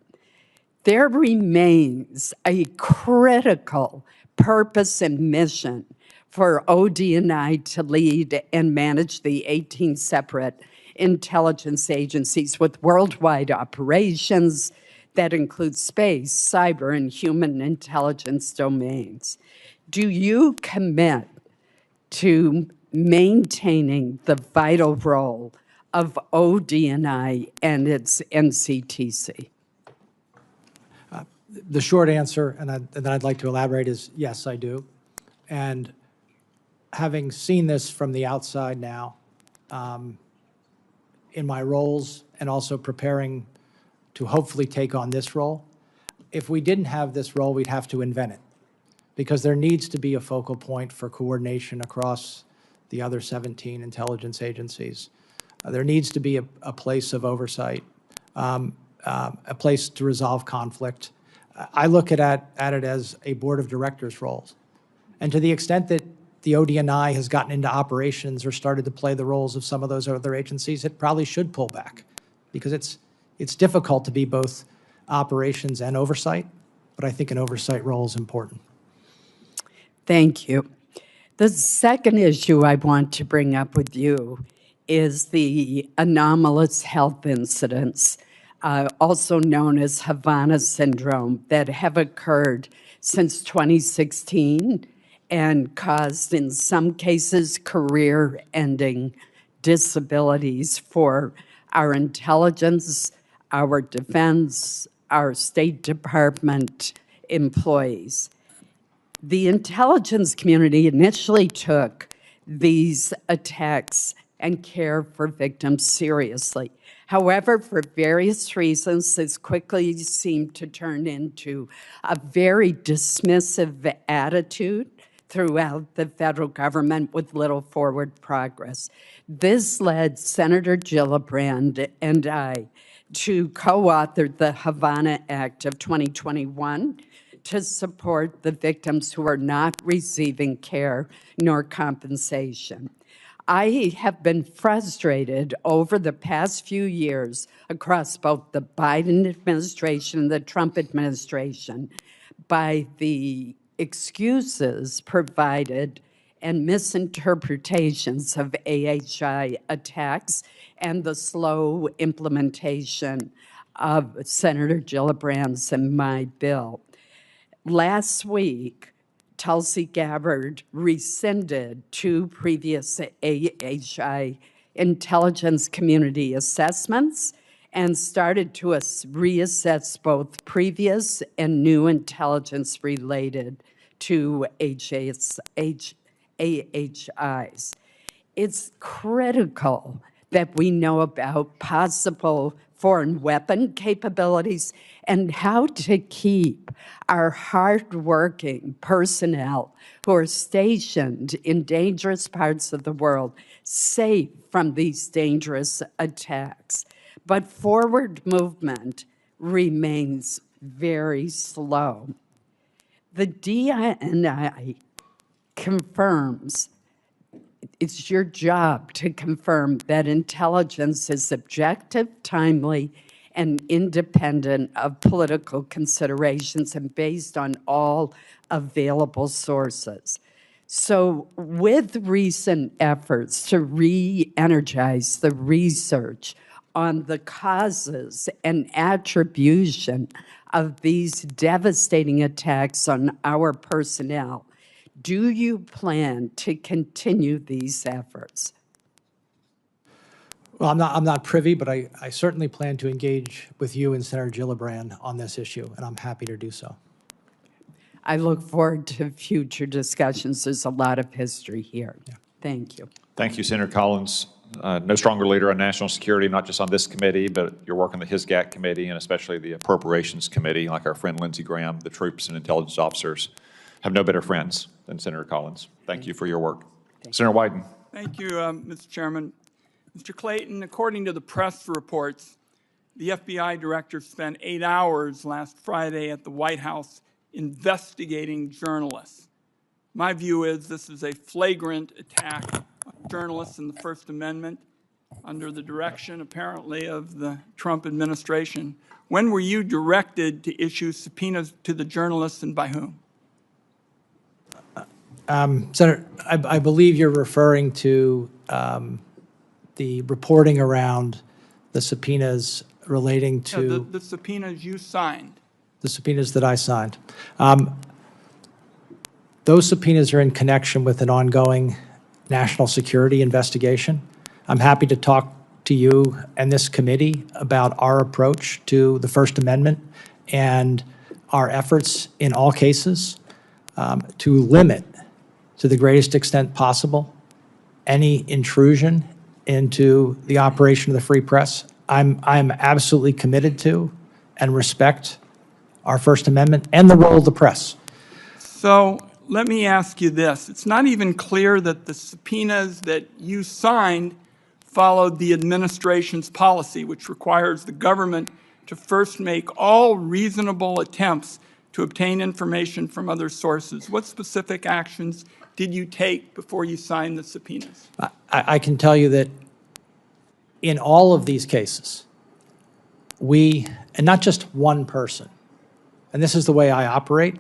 There remains a critical purpose and mission for ODNI to lead and manage the 18 separate intelligence agencies with worldwide operations that include space, cyber, and human intelligence domains. Do you commit to maintaining the vital role of ODNI and its NCTC? The short answer, and then I'd like to elaborate, is yes, I do. And having seen this from the outside now, in my roles and also preparing to hopefully take on this role, if we didn't have this role, we'd have to invent it, because there needs to be a focal point for coordination across the other 17 intelligence agencies. There needs to be a place of oversight, a place to resolve conflict. I look at it as a board of directors roles. And to the extent that the ODNI has gotten into operations or started to play the roles of some of those other agencies, it probably should pull back, because it's difficult to be both operations and oversight, but I think an oversight role is important. Thank you. The second issue I want to bring up with you is the anomalous health incidents, also known as Havana syndrome, that have occurred since 2016 and caused, in some cases, career-ending disabilities for our intelligence, our defense, our State Department employees. The intelligence community initially took these attacks and care for victims seriously. However, for various reasons, this quickly seemed to turn into a very dismissive attitude throughout the federal government with little forward progress. This led Senator Gillibrand and I to co-author the Havana Act of 2021 to support the victims who are not receiving care nor compensation. I have been frustrated over the past few years across both the Biden administration and the Trump administration by the excuses provided and misinterpretations of AHI attacks and the slow implementation of Senator Gillibrand's and my bill. Last week, Tulsi Gabbard rescinded 2 previous AHI intelligence community assessments and started to reassess both previous and new intelligence related to AHIs. It's critical that we know about possible foreign weapon capabilities and how to keep our hardworking personnel who are stationed in dangerous parts of the world safe from these dangerous attacks. But forward movement remains very slow. The DNI confirms, it's your job to confirm that intelligence is objective, timely, and independent of political considerations and based on all available sources. So with recent efforts to re-energize the research on the causes and attribution of these devastating attacks on our personnel, do you plan to continue these efforts? Well, I'm not privy, but I certainly plan to engage with you and Senator Gillibrand on this issue, and I'm happy to do so. I look forward to future discussions. There's a lot of history here. Yeah. Thank you. Thank you, Senator Collins. No stronger leader on national security, not just on this committee, but your work on the HISGAC committee and especially the Appropriations Committee, like our friend Lindsey Graham. The troops and intelligence officers have no better friends than Senator Collins. Thank you for your work. Senator Wyden. Thank you, Mr. Chairman. Mr. Clayton, according to the press reports, the FBI director spent 8 hours last Friday at the White House investigating journalists. My view is this is a flagrant attack on journalists in the First Amendment under the direction, apparently, of the Trump administration. When were you directed to issue subpoenas to the journalists and by whom? Senator, I believe you're referring to the reporting around the subpoenas relating to the subpoenas you signed. the subpoenas that I signed. Those subpoenas are in connection with an ongoing national security investigation. I'm happy to talk to you and this committee about our approach to the First Amendment and our efforts in all cases to limit, to the greatest extent possible, any intrusion into the operation of the free press. I'm absolutely committed to and respect our First Amendment and the role of the press. So let me ask you this. It's not even clear that the subpoenas that you signed followed the administration's policy, which requires the government to first make all reasonable attempts to obtain information from other sources. What specific actions did you take before you signed the subpoenas? I can tell you that in all of these cases, we, and not just one person, and this is the way I operate,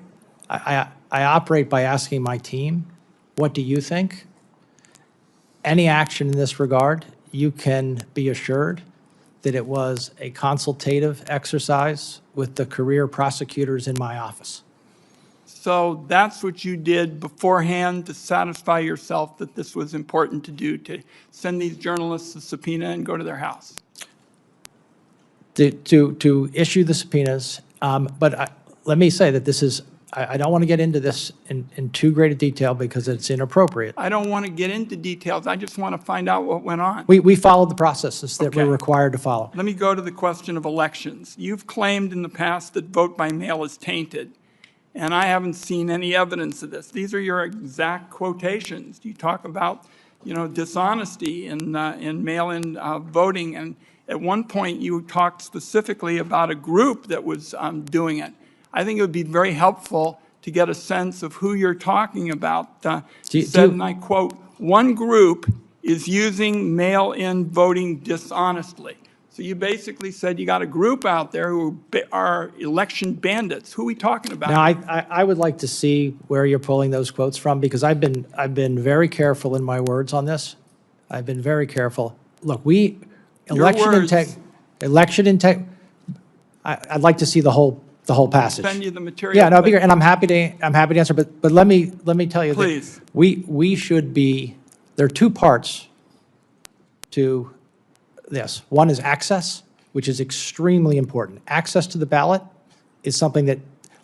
I operate by asking my team, what do you think? Any action in this regard, you can be assured that it was a consultative exercise with the career prosecutors in my office. So that's what you did beforehand to satisfy yourself that this was important to do, to send these journalists a subpoena and go to their house? To issue the subpoenas, but let me say that this is, I don't want to get into this in too great a detail because it's inappropriate. I don't want to get into details. I just want to find out what went on. We followed the processes that Okay. we're required to follow. Let me go to the question of elections. You've claimed in the past that vote by mail is tainted, and I haven't seen any evidence of this. These are your exact quotations. You talk about, dishonesty in mail-in voting, and at one point you talked specifically about a group that was doing it. I think it would be very helpful to get a sense of who you're talking about. You said, and I quote, "One group is using mail-in voting dishonestly." So you basically said you got a group out there who are election bandits. Who are we talking about? Now, I would like to see where you're pulling those quotes from because I've been very careful in my words on this. I've been very careful. Look, I'd like to see the whole passage. Send you the material. Yeah, no, and I'm happy to answer. But let me tell you Please. that we should be. There are two parts to this. One is access, which is extremely important. Access to the ballot is something that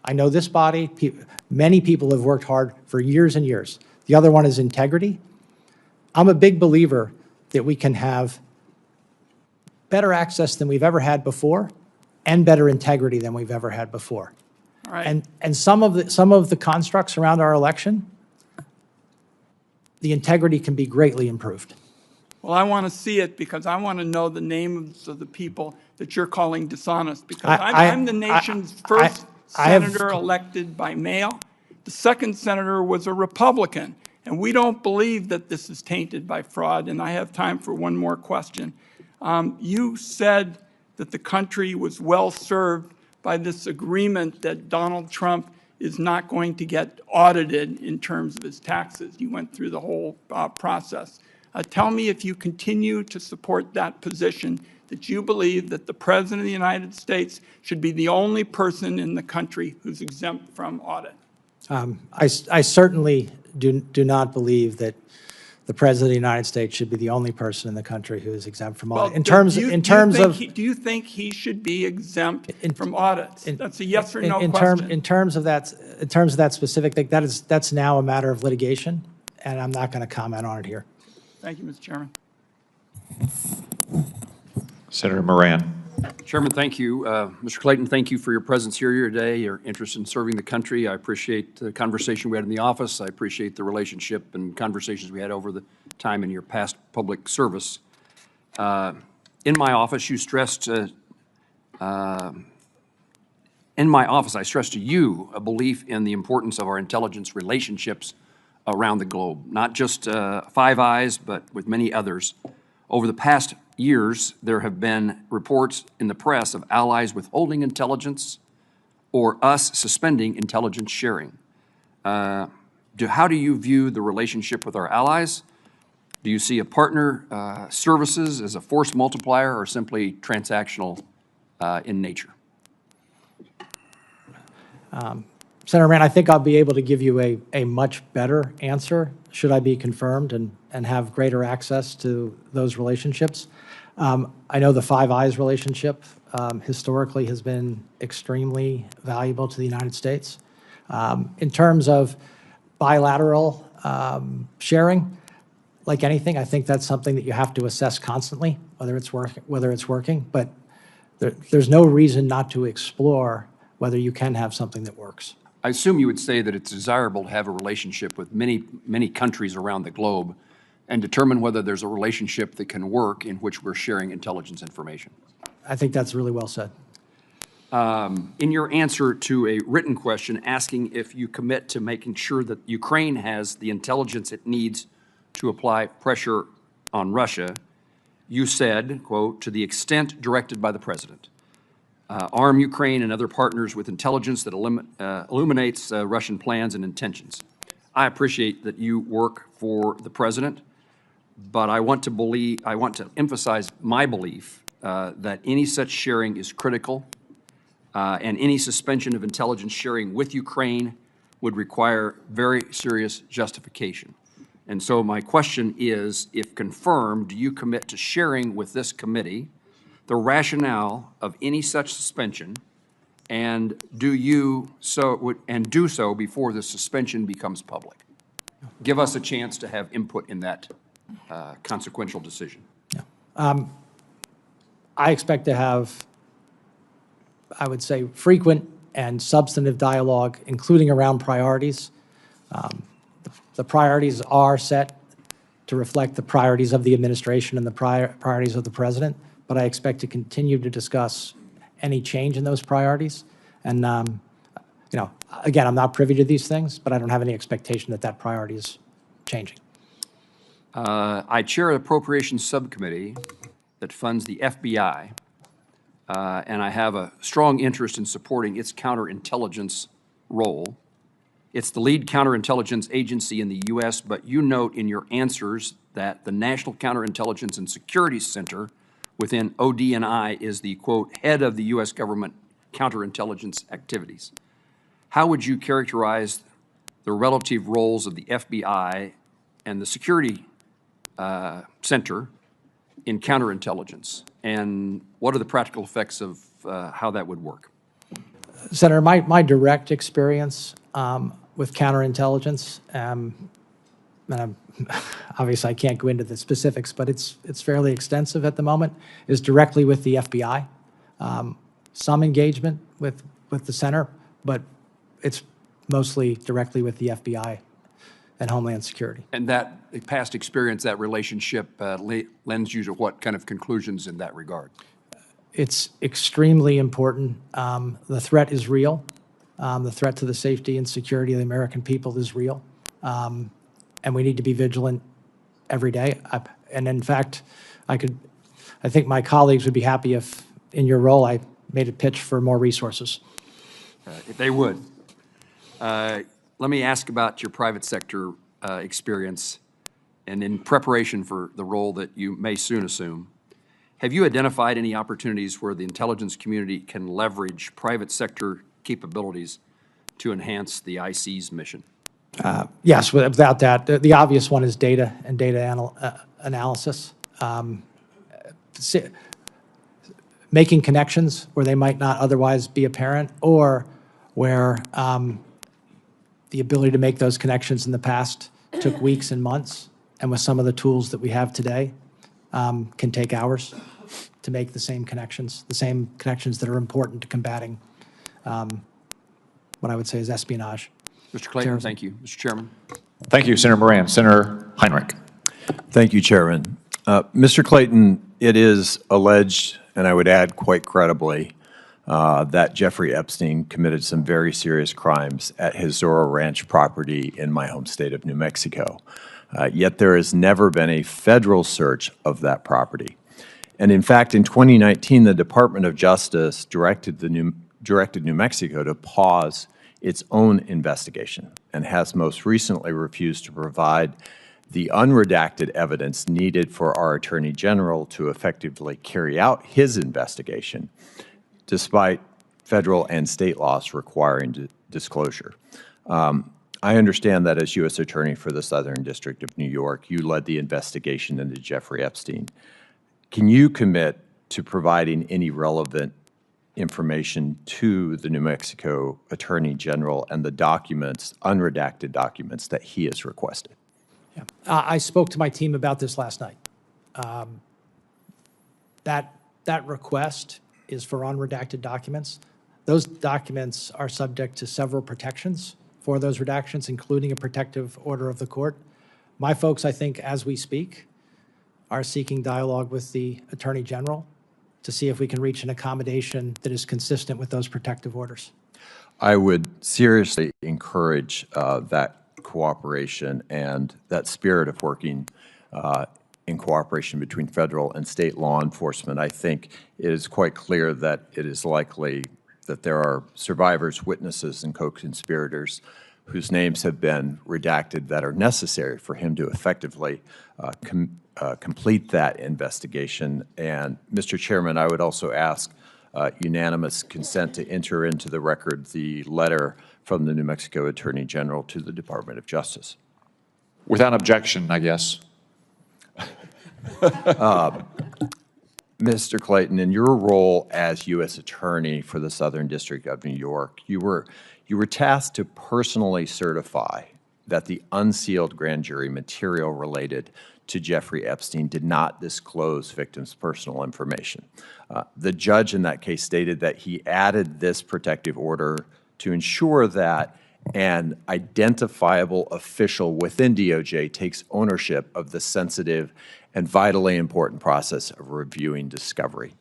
I know this body, many people have worked hard for years and years. The other one is integrity. I'm a big believer that we can have better access than we've ever had before and better integrity than we've ever had before. All right. And some of the constructs around our election, the integrity can be greatly improved. Well, I want to see it because I want to know the names of the people that you're calling dishonest, because I'm the nation's first senator elected by mail. The second senator was a Republican, and we don't believe that this is tainted by fraud. And I have time for one more question. You said that the country was well served by this agreement that Donald Trump is not going to get audited in terms of his taxes. You went through the whole process. Tell me if you continue to support that position, that you believe that the President of the United States should be the only person in the country who's exempt from audit. I certainly do not believe that the President of the United States should be the only person in the country who is exempt from audit. Do you think he should be exempt from audits? That's a yes or no question. In terms of that specific thing, that's now a matter of litigation, and I'm not going to comment on it here. Thank you, Mr. Chairman. Senator Moran. Chairman, thank you. Mr. Clayton, thank you for your presence here today, your interest in serving the country. I appreciate the conversation we had in the office. I appreciate the relationship and conversations we had over the time in your past public service. In my office, I stressed to you a belief in the importance of our intelligence relationships around the globe, not just Five Eyes, but with many others. Over the past years, there have been reports in the press of allies withholding intelligence or us suspending intelligence sharing. How do you view the relationship with our allies? Do you see a partner services as a force multiplier or simply transactional in nature? Senator Rand, I think I'll be able to give you a much better answer should I be confirmed and have greater access to those relationships. I know the Five Eyes relationship historically has been extremely valuable to the United States. In terms of bilateral sharing, like anything, I think that's something that you have to assess constantly, whether it's working. But there's no reason not to explore whether you can have something that works. I assume you would say that it's desirable to have a relationship with many countries around the globe and determine whether there's a relationship that can work in which we're sharing intelligence information. I think that's really well said. In your answer to a written question asking if you commit to making sure that Ukraine has the intelligence it needs to apply pressure on Russia, you said, quote, "to the extent directed by the President, arm Ukraine and other partners with intelligence that illuminates Russian plans and intentions." I appreciate that you work for the President, but I want to emphasize my belief that any such sharing is critical, and any suspension of intelligence sharing with Ukraine would require very serious justification. And so my question is, if confirmed, do you commit to sharing with this committee the rationale of any such suspension, and do so before the suspension becomes public? Give us a chance to have input in that consequential decision. I expect to have, I would say, frequent and substantive dialogue, including around priorities. The priorities are set to reflect the priorities of the administration and the priorities of the President, but I expect to continue to discuss any change in those priorities. And, again, I'm not privy to these things, but I don't have any expectation that that priority is changing. I chair an appropriations subcommittee that funds the FBI, and I have a strong interest in supporting its counterintelligence role. It's the lead counterintelligence agency in the U.S., but you note in your answers that the National Counterintelligence and Security Center within OD&I is the, quote, head of the U.S. government counterintelligence activities. How would you characterize the relative roles of the FBI and the Security Center in counterintelligence, and what are the practical effects of how that would work? Senator, my direct experience with counterintelligence, and obviously I can't go into the specifics, but it's fairly extensive at the moment, is directly with the FBI. Some engagement with the center, but it's mostly directly with the FBI and Homeland Security. And that past experience, that relationship lends you to what kind of conclusions in that regard? It's extremely important. The threat is real. The threat to the safety and security of the American people is real. And we need to be vigilant every day. And in fact, I think my colleagues would be happy if, in your role, I made a pitch for more resources. If they would. Let me ask about your private sector experience, and in preparation for the role that you may soon assume. Have you identified any opportunities where the intelligence community can leverage private sector capabilities to enhance the IC's mission? Yes, without that. The obvious one is data and data analysis. Making connections where they might not otherwise be apparent, or where the ability to make those connections in the past took weeks and months, and with some of the tools that we have today, can take hours to make the same connections that are important to combating what I would say is espionage. Mr. Clayton, thank you. Mr. Chairman. Thank you, Senator Moran. Senator Heinrich. Thank you, Chairman. Mr. Clayton, it is alleged, and I would add quite credibly, that Jeffrey Epstein committed some very serious crimes at his Zorro Ranch property in my home state of New Mexico. Yet there has never been a federal search of that property. And in fact, in 2019, the Department of Justice directed New Mexico to pause its own investigation and has most recently refused to provide the unredacted evidence needed for our Attorney General to effectively carry out his investigation, despite federal and state laws requiring disclosure. I understand that as U.S. Attorney for the Southern District of New York, you led the investigation into Jeffrey Epstein. Can you commit to providing any relevant information to the New Mexico Attorney General and the documents, unredacted documents, that he has requested? Yeah. I spoke to my team about this last night. That request is for unredacted documents. Those documents are subject to several protections for those redactions, including a protective order of the court. My folks, I think, as we speak, are seeking dialogue with the Attorney General to see if we can reach an accommodation that is consistent with those protective orders. I would seriously encourage that cooperation and that spirit of working in cooperation between federal and state law enforcement. I think it is quite clear that it is likely that there are survivors, witnesses, and co-conspirators whose names have been redacted that are necessary for him to effectively complete that investigation. And, Mr. Chairman, I would also ask unanimous consent to enter into the record the letter from the New Mexico Attorney General to the Department of Justice. Without objection, I guess. Mr. Clayton, in your role as U.S. Attorney for the Southern District of New York, you were tasked to personally certify that the unsealed grand jury material related to Jeffrey Epstein did not disclose victims' personal information. The judge in that case stated that he added this protective order to ensure that an identifiable official within DOJ takes ownership of the sensitive and vitally important process of reviewing discovery.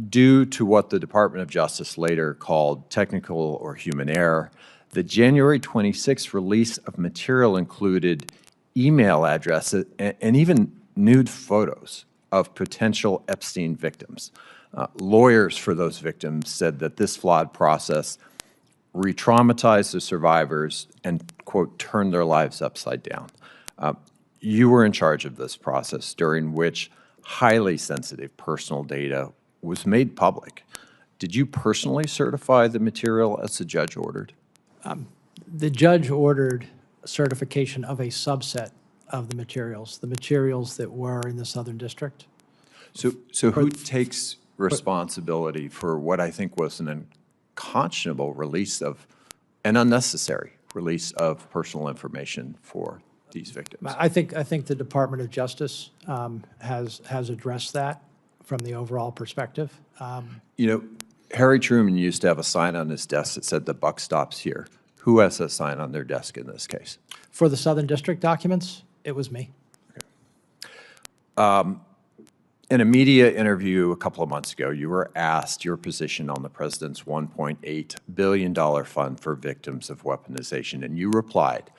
Due to what the Department of Justice later called technical or human error, the January 26th release of material included email addresses and even nude photos of potential Epstein victims. Lawyers for those victims said that this flawed process re-traumatized the survivors and, quote, turned their lives upside down. You were in charge of this process during which highly sensitive personal data was made public. Did you personally certify the material as the judge ordered? The judge ordered certification of a subset of the materials that were in the Southern District. So who takes responsibility for what I think was an unconscionable release of, an unnecessary release of personal information for these victims? I think the Department of Justice has addressed that from the overall perspective. You know, Harry Truman used to have a sign on his desk that said, "The buck stops here." Who has a sign on their desk in this case? For the Southern District documents, it was me. In a media interview a couple of months ago, you were asked your position on the president's $1.8 billion fund for victims of weaponization, and you replied,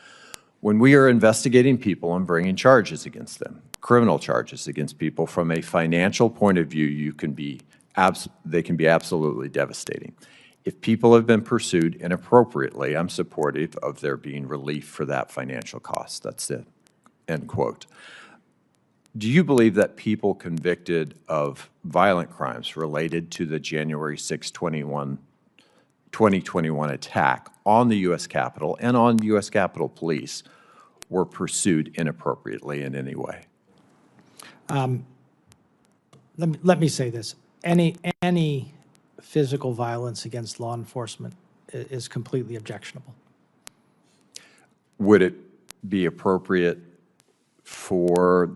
"When we are investigating people and bringing charges against them, criminal charges against people, from a financial point of view, they can be absolutely devastating. If people have been pursued inappropriately, I'm supportive of there being relief for that financial cost." That's it, end quote. Do you believe that people convicted of violent crimes related to the January 6, 2021 attack on the U.S. Capitol and on U.S. Capitol Police were pursued inappropriately in any way? Let me say this. Any physical violence against law enforcement is completely objectionable. Would it be appropriate for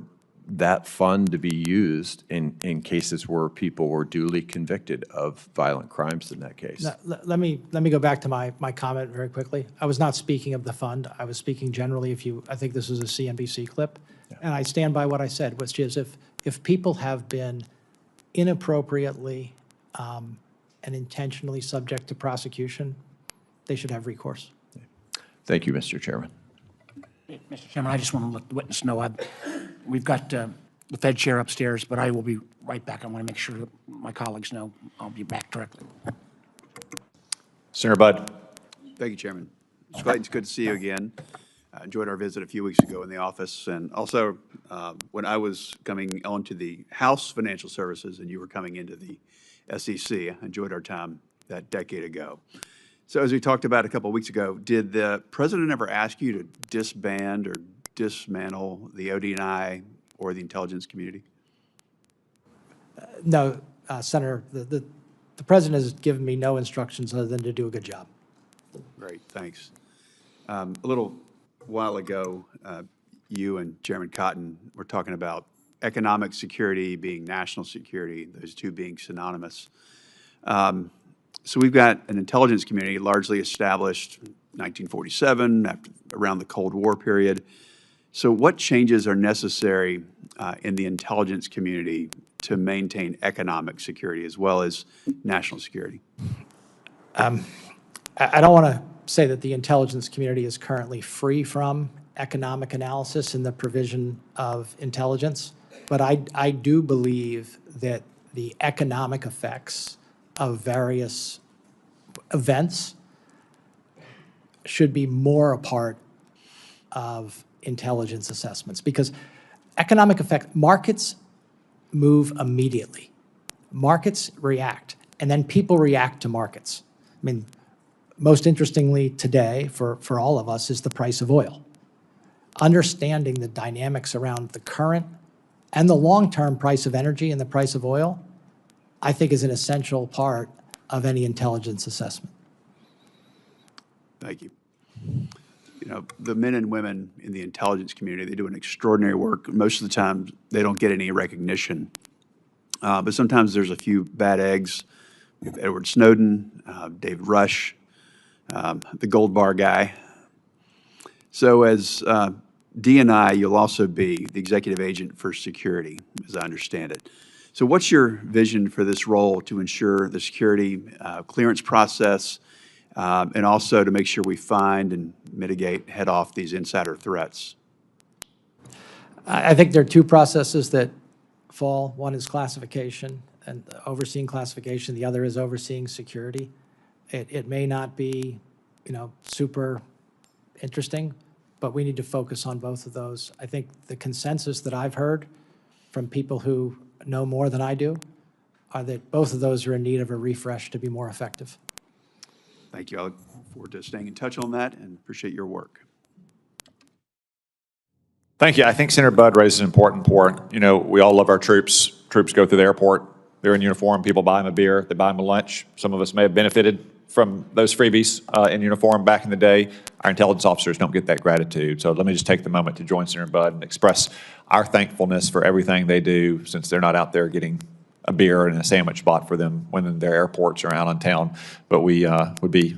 that fund to be used in cases where people were duly convicted of violent crimes in that case? Let me go back to my comment very quickly. I was not speaking of the fund. I was speaking generally. I think this is a CNBC clip, and I stand by what I said, which is if people have been inappropriately and intentionally subject to prosecution, they should have recourse. Thank you, Mr. Chairman. Mr. Chairman, I just want to let the witness know we've got the Fed chair upstairs, but I will be right back. I want to make sure that my colleagues know I'll be back directly. Senator Budd. Thank you, Chairman. Mr. Clayton, it's good to see you again. I enjoyed our visit a few weeks ago in the office, and also when I was coming onto the House Financial Services and you were coming into the SEC, I enjoyed our time that decade ago. So as we talked about a couple of weeks ago, did the president ever ask you to disband or dismantle the ODNI or the intelligence community? No, Senator, the president has given me no instructions other than to do a good job. Great, thanks. A little while ago, you and Chairman Cotton were talking about economic security being national security, those two being synonymous. So we've got an intelligence community largely established 1947, around the Cold War period. So what changes are necessary in the intelligence community to maintain economic security as well as national security? I don't want to say that the intelligence community is currently free from economic analysis and the provision of intelligence, but I do believe that the economic effects of various events should be more a part of intelligence assessments, because economic effect, markets move immediately. Markets react, and then people react to markets. I mean, most interestingly today, for all of us, is the price of oil. Understanding the dynamics around the current and the long-term price of energy and the price of oil, I think is an essential part of any intelligence assessment. Thank you. You know, the men and women in the intelligence community, they do an extraordinary work. Most of the time, they don't get any recognition. But sometimes there's a few bad eggs. We have Edward Snowden, David Rush, the gold bar guy. So as DNI, you'll also be the executive agent for security, as I understand it. So what's your vision for this role to ensure the security clearance process and also to make sure we find and mitigate, head off these insider threats? I think there are two processes that fall. One is classification and overseeing classification. The other is overseeing security. It may not be, super interesting, but we need to focus on both of those. I think the consensus that I've heard from people who know more than I do are that both of those are in need of a refresh to be more effective. Thank you. I look forward to staying in touch on that and appreciate your work. Thank you. I think Senator Budd raises an important point. We all love our troops. Troops go through the airport. They're in uniform. People buy them a beer. They buy them a lunch. Some of us may have benefited from those freebies in uniform back in the day. Our intelligence officers don't get that gratitude. So let me just take the moment to join Senator Budd and express our thankfulness for everything they do, since they're not out there getting a beer and a sandwich bought for them when their airports are out on town. But we would be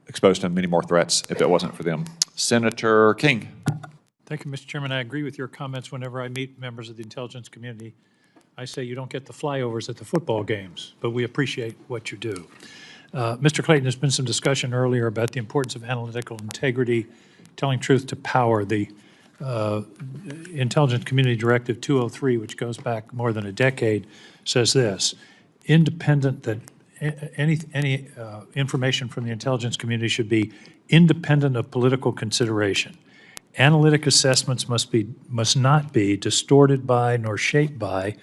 exposed to many more threats if it wasn't for them. Senator King. Thank you, Mr. Chairman. I agree with your comments. Whenever I meet members of the intelligence community, I say you don't get the flyovers at the football games, but we appreciate what you do. Mr. Clayton, there's been some discussion earlier about the importance of analytical integrity, telling truth to power. The Intelligence Community Directive 203, which goes back more than a decade, says this: independent, that any information from the intelligence community should be independent of political consideration. Analytic assessments must not be distorted by nor shaped by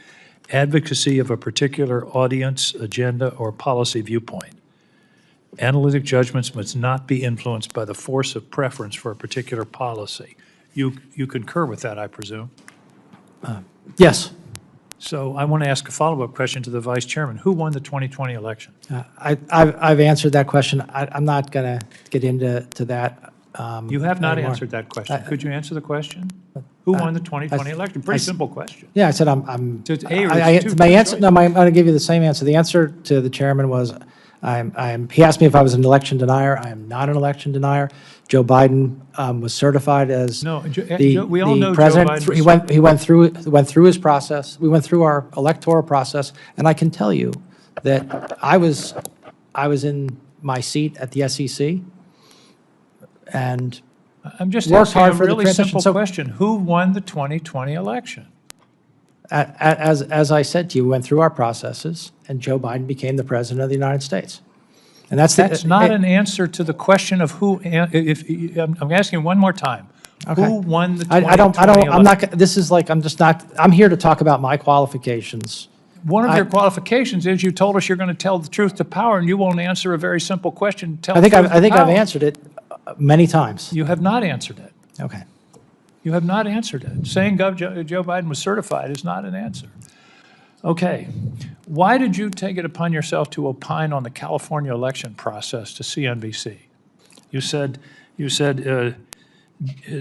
advocacy of a particular audience, agenda, or policy viewpoint. Analytic judgments must not be influenced by the force of preference for a particular policy. You concur with that, I presume? Yes. So I want to ask a follow-up question to the Vice Chairman. Who won the 2020 election? I've answered that question. I'm not going to get into that. You have not anymore. answered that question. Could you answer the question? Who won the 2020 election? Pretty simple question. Yeah, I said I'm. So it's A or it's two, my two answer. choice. No, I'm going to give you the same answer. The answer to the chairman was, he asked me if I was an election denier. I am not an election denier. Joe Biden was certified as No, the we all know Joe president. Biden was He went through his process. We went through our electoral process, and I can tell you that I was in my seat at the SEC, and I'm just worked asking hard a for the really transition. simple So- question. Who won the 2020 election? As I said to you, we went through our processes, and Joe Biden became the president of the United States. And That's not an answer to the question of who, I'm asking one more time. Okay. Who won the 2020 I don't, I'm election? not, this is like, I'm just not, I'm here to talk about my qualifications one of your qualifications is you told us you're going to tell the truth to power, and you won't answer a very simple question. Tell I think the truth I think to I've power. answered it many times. You have not answered it. Okay. You have not answered it. Saying Joe Biden was certified is not an answer. Okay. Why did you take it upon yourself to opine on the California election process to CNBC? You said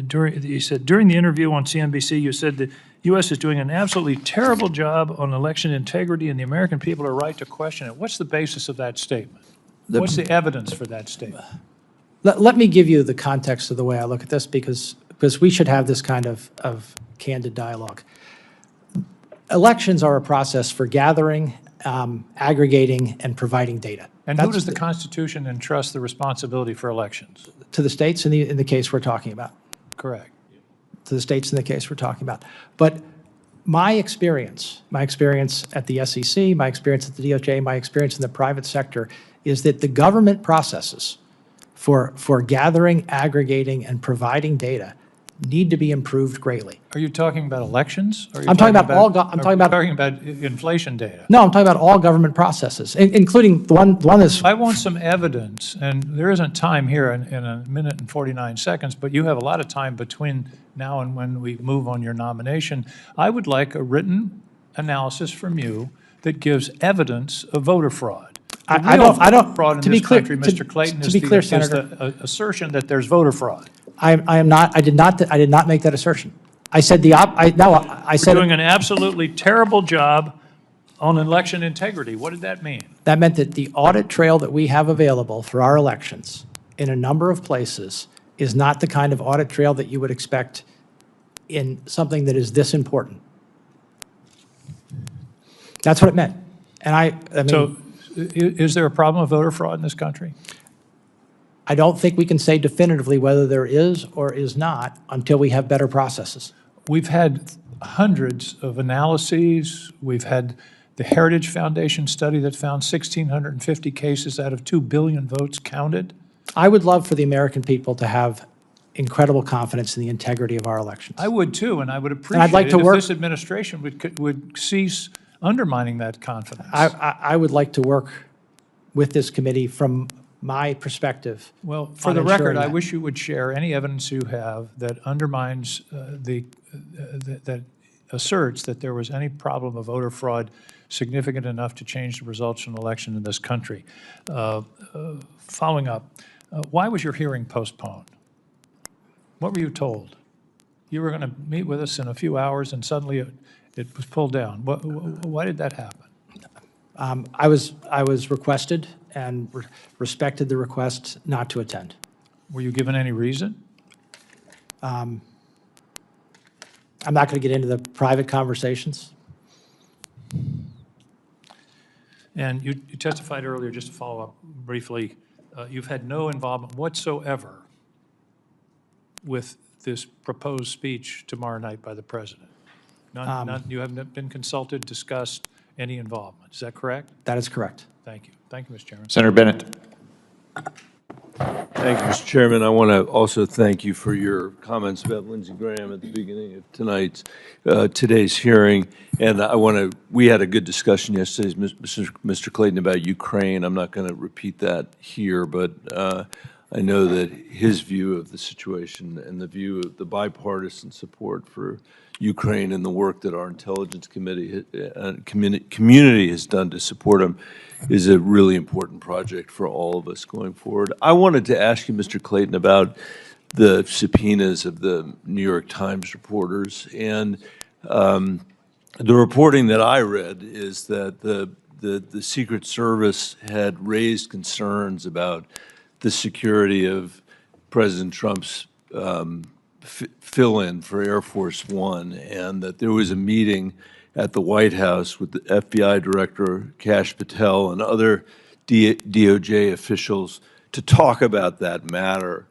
during the interview on CNBC, you said the U.S. is doing an absolutely terrible job on election integrity, and the American people are right to question it. What's the basis of that statement? What's the evidence for that statement? Let me give you the context of the way I look at this, because we should have this kind of candid dialogue. Elections are a process for gathering, aggregating, and providing data. And who does the Constitution entrust the responsibility for elections? To the states in the case we're talking about. Correct. To the states in the case we're talking about. But my experience at the SEC, my experience at the DOJ, my experience in the private sector is that the government processes for gathering, aggregating, and providing data need to be improved greatly. Are you talking about elections? Or are you I'm talking about all are you talking about inflation data? No, I'm talking about all government processes, including the one that's. I want some evidence, and there isn't time here in a minute and 49 seconds, but you have a lot of time between now and when we move on your nomination. I would like a written analysis from you that gives evidence of voter fraud. I don't. Fraud in To be this clear, country, Mr. Clayton, to be clear, Senator, the assertion that there's voter fraud. I did not make that assertion. I said I said Doing an absolutely terrible job on election integrity. What did that mean? that meant that the audit trail that we have available for our elections in a number of places is not the kind of audit trail that you would expect in something that is this important. That's what it meant. And I mean, So is there a problem of voter fraud in this country? I don't think we can say definitively whether there is or is not until we have better processes. We've had hundreds of analyses. We've had the Heritage Foundation study that found 1,650 cases out of 2 billion votes counted. I would love for the American people to have incredible confidence in the integrity of our elections. I would too, and I would appreciate I'd like it to if work- this administration would cease undermining that confidence. I would like to work with this committee from my perspective. Well, for on the record, ensuring I that. wish you would share any evidence you have that undermines that asserts that there was any problem of voter fraud significant enough to change the results from an election in this country. Following up, why was your hearing postponed? What were you told? You were going to meet with us in a few hours, and suddenly it was pulled down. Why did that happen? I was requested and respected the request not to attend. Were you given any reason? I'm not going to get into the private conversations. And you testified earlier, just to follow up briefly, you've had no involvement whatsoever with this proposed speech tomorrow night by the president. None, you haven't been consulted, discussed any involvement. Is that correct? That is correct. Thank you. Thank you, Mr. Chairman. Senator Bennett. Thank you, Mr. Chairman. I want to also thank you for your comments about Lindsey Graham at the beginning of today's hearing. And we had a good discussion yesterday, Mr. Clayton, about Ukraine. I'm not going to repeat that here, but I know that his view of the situation and the view of the bipartisan support for Ukraine and the work that our intelligence community has done to support him is a really important project for all of us going forward. I wanted to ask you, Mr. Clayton, about the subpoenas of the New York Times reporters. And the reporting that I read is that the Secret Service had raised concerns about the security of President Trump's fill-in for Air Force One, and that there was a meeting at the White House with the FBI Director Kash Patel and other DOJ officials to talk about that matter,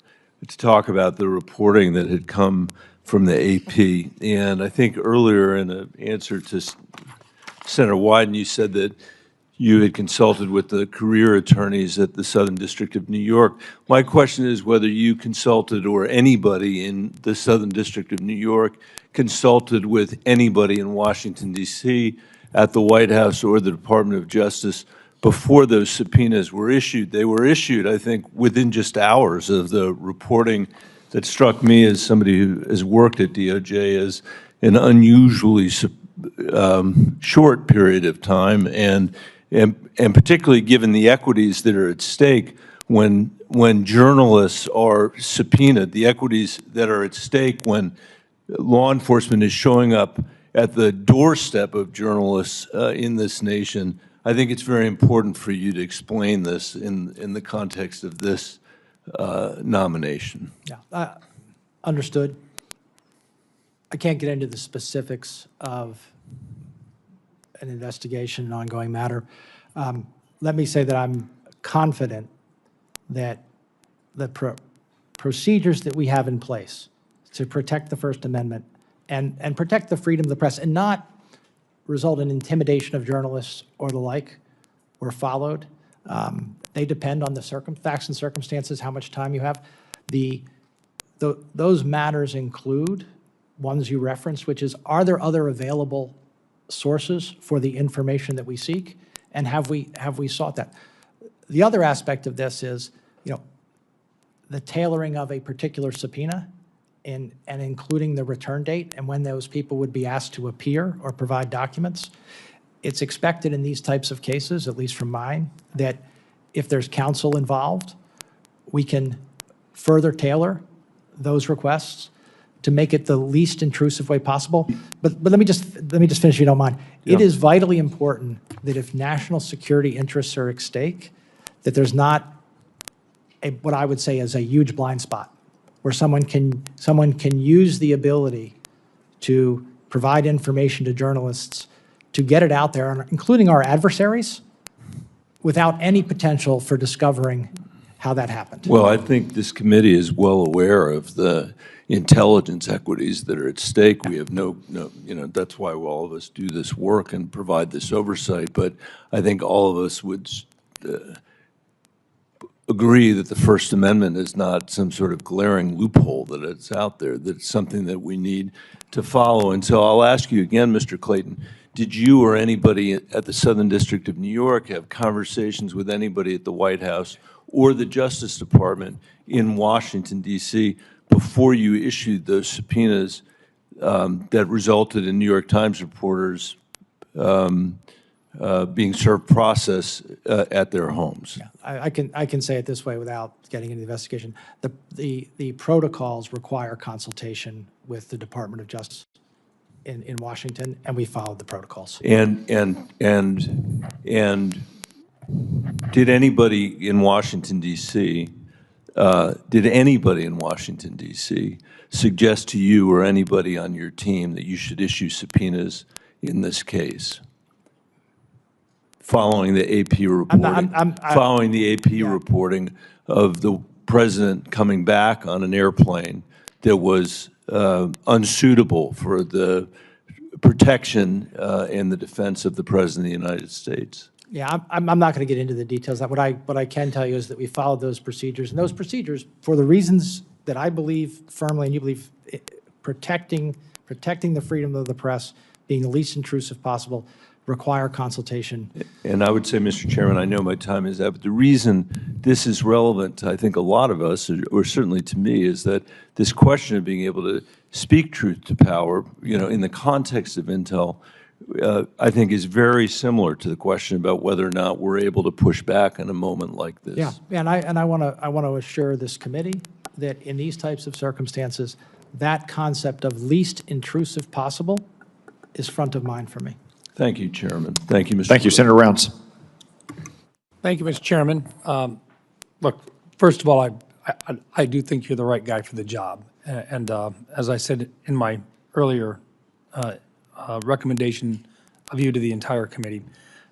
to talk about the reporting that had come from the AP. And I think earlier in an answer to Senator Wyden, you said that you had consulted with the career attorneys at the Southern District of New York. My question is whether you consulted or anybody in the Southern District of New York consulted with anybody in Washington, D.C., at the White House or the Department of Justice before those subpoenas were issued. They were issued, I think, within just hours of the reporting that struck me as somebody who has worked at DOJ as an unusually short period of time, and particularly given the equities that are at stake when journalists are subpoenaed, the equities that are at stake when law enforcement is showing up at the doorstep of journalists in this nation. I think it's very important for you to explain this in the context of this nomination. Yeah, understood. I can't get into the specifics of an investigation, an ongoing matter. Let me say that I'm confident that the procedures that we have in place to protect the First Amendment and protect the freedom of the press and not result in intimidation of journalists or the like were followed. They depend on the facts and circumstances, how much time you have. Those matters include ones you referenced, which is, are there other available sources for the information that we seek, and have we sought that? The other aspect of this is, the tailoring of a particular subpoena and including the return date and when those people would be asked to appear or provide documents. It's expected in these types of cases, at least from mine, that if there's counsel involved, we can further tailor those requests to make it the least intrusive way possible. But let me just finish, if you don't mind. Yeah. It is vitally important that if national security interests are at stake, that there's not what I would say is a huge blind spot, where someone can use the ability to provide information to journalists, to get it out there, including our adversaries, without any potential for discovering how that happened. Well, I think this committee is well aware of the intelligence equities that are at stake. We have that's why all of us do this work and provide this oversight. But I think all of us would agree that the First Amendment is not some sort of glaring loophole that it's out there, that it's something that we need to follow. And so I'll ask you again, Mr. Clayton, did you or anybody at the Southern District of New York have conversations with anybody at the White House or the Justice Department in Washington, D.C., before you issued those subpoenas that resulted in New York Times reporters being served process at their homes? Yeah, I can say it this way without getting into the investigation. The protocols require consultation with the Department of Justice in Washington, and we followed the protocols. And did anybody in Washington, D.C., suggest to you or anybody on your team that you should issue subpoenas in this case, following the AP reporting? Following the AP reporting of the president coming back on an airplane that was unsuitable for the protection and the defense of the President of the United States? Yeah, I'm not going to get into the details. What I can tell you is that we followed those procedures, and those procedures, for the reasons that I believe firmly and you believe, protecting the freedom of the press, being the least intrusive possible, require consultation. And I would say, Mr. Chairman, I know my time is up, but the reason this is relevant to, I think, a lot of us, or certainly to me, is that this question of being able to speak truth to power, in the context of intel, I think is very similar to the question about whether or not we're able to push back in a moment like this. Yeah, and I want to assure this committee that in these types of circumstances, that concept of least intrusive possible is front of mind for me. Thank you, Chairman. Thank you, Mr. Thank you, Clayton. Senator Rounds. Thank you, Mr. Chairman. Look, first of all, I do think you're the right guy for the job. And as I said in my earlier recommendation of you to the entire committee,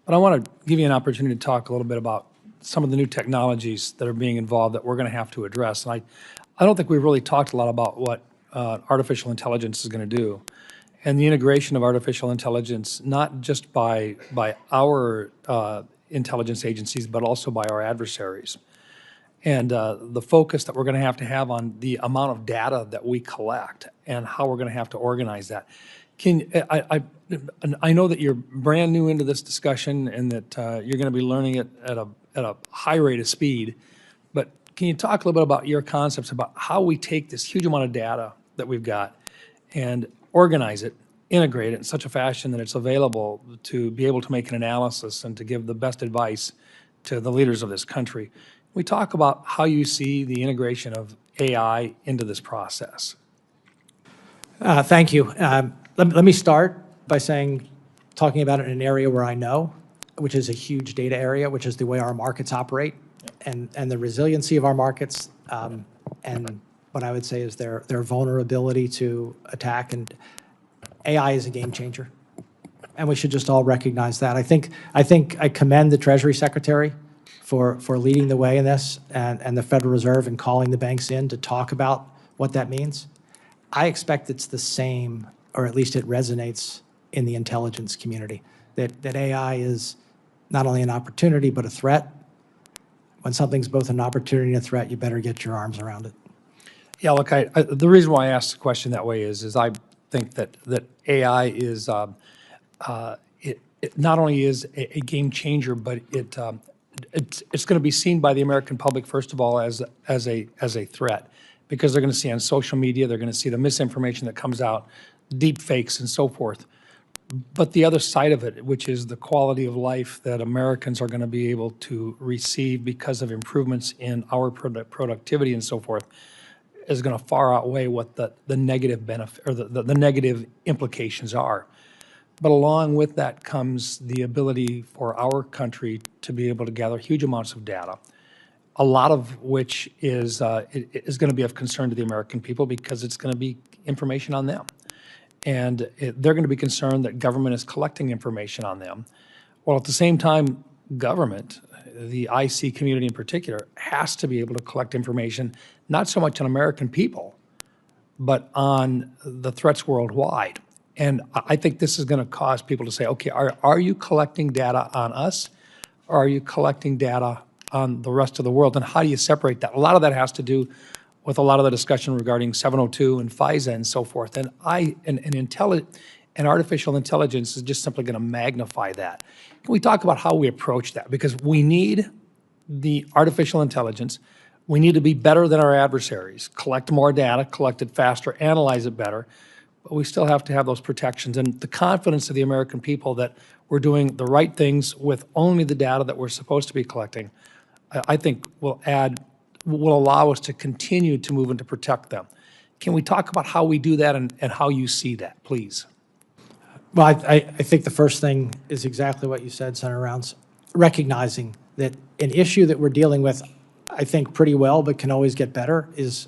but I want to give you an opportunity to talk a little bit about some of the new technologies that are being involved that we're going to have to address. And I don't think we've really talked a lot about what artificial intelligence is going to do, and the integration of artificial intelligence, not just by our intelligence agencies, but also by our adversaries. And the focus that we're going to have on the amount of data that we collect and how we're going to have to organize that. I know that you're brand new into this discussion and that you're going to be learning it at a high rate of speed, but can you talk a little bit about your concepts about how we take this huge amount of data that we've got and organize it, integrate it in such a fashion that it's available to be able to make an analysis and to give the best advice to the leaders of this country? We talk about how you see the integration of AI into this process. Thank you. Let me start by talking about it in an area where I know, which is a huge data area, which is the way our markets operate and the resiliency of our markets, and what I would say is their vulnerability to attack. And AI is a game changer, and we should just all recognize that. I think I commend the Treasury Secretary for leading the way in this, and the Federal Reserve in calling the banks in to talk about what that means. I expect it's the same, or at least it resonates in the intelligence community, that AI is not only an opportunity but a threat. When something's both an opportunity and a threat, you better get your arms around it. Yeah, look, the reason why I asked the question that way is I think that AI is it not only is a game changer, but it's going to be seen by the American public first of all as a threat, because they're going to see on social media, they're going to see the misinformation that comes out, deep fakes and so forth. But the other side of it, which is the quality of life that Americans are going to be able to receive because of improvements in our productivity and so forth, is going to far outweigh what the negative benefit or the negative implications are. But along with that comes the ability for our country to be able to gather huge amounts of data, a lot of which is going to be of concern to the American people because it's going to be information on them. And they're going to be concerned that government is collecting information on them. While at the same time, government, the IC community in particular, has to be able to collect information, not so much on American people, but on the threats worldwide. And I think this is going to cause people to say, okay, are you collecting data on us, or are you collecting data on the rest of the world? And how do you separate that? A lot of that has to do with a lot of the discussion regarding 702 and FISA and so forth. And artificial intelligence is just simply going to magnify that. Can we talk about how we approach that? Because we need the artificial intelligence. We need to be better than our adversaries, collect more data, collect it faster, analyze it better. But we still have to have those protections and the confidence of the American people that we're doing the right things with only the data that we're supposed to be collecting, I think will allow us to continue to move and to protect them. Can we talk about how we do that and how you see that, please? Well, I think the first thing is exactly what you said, Senator Rounds, recognizing that an issue that we're dealing with, I think pretty well, but can always get better, is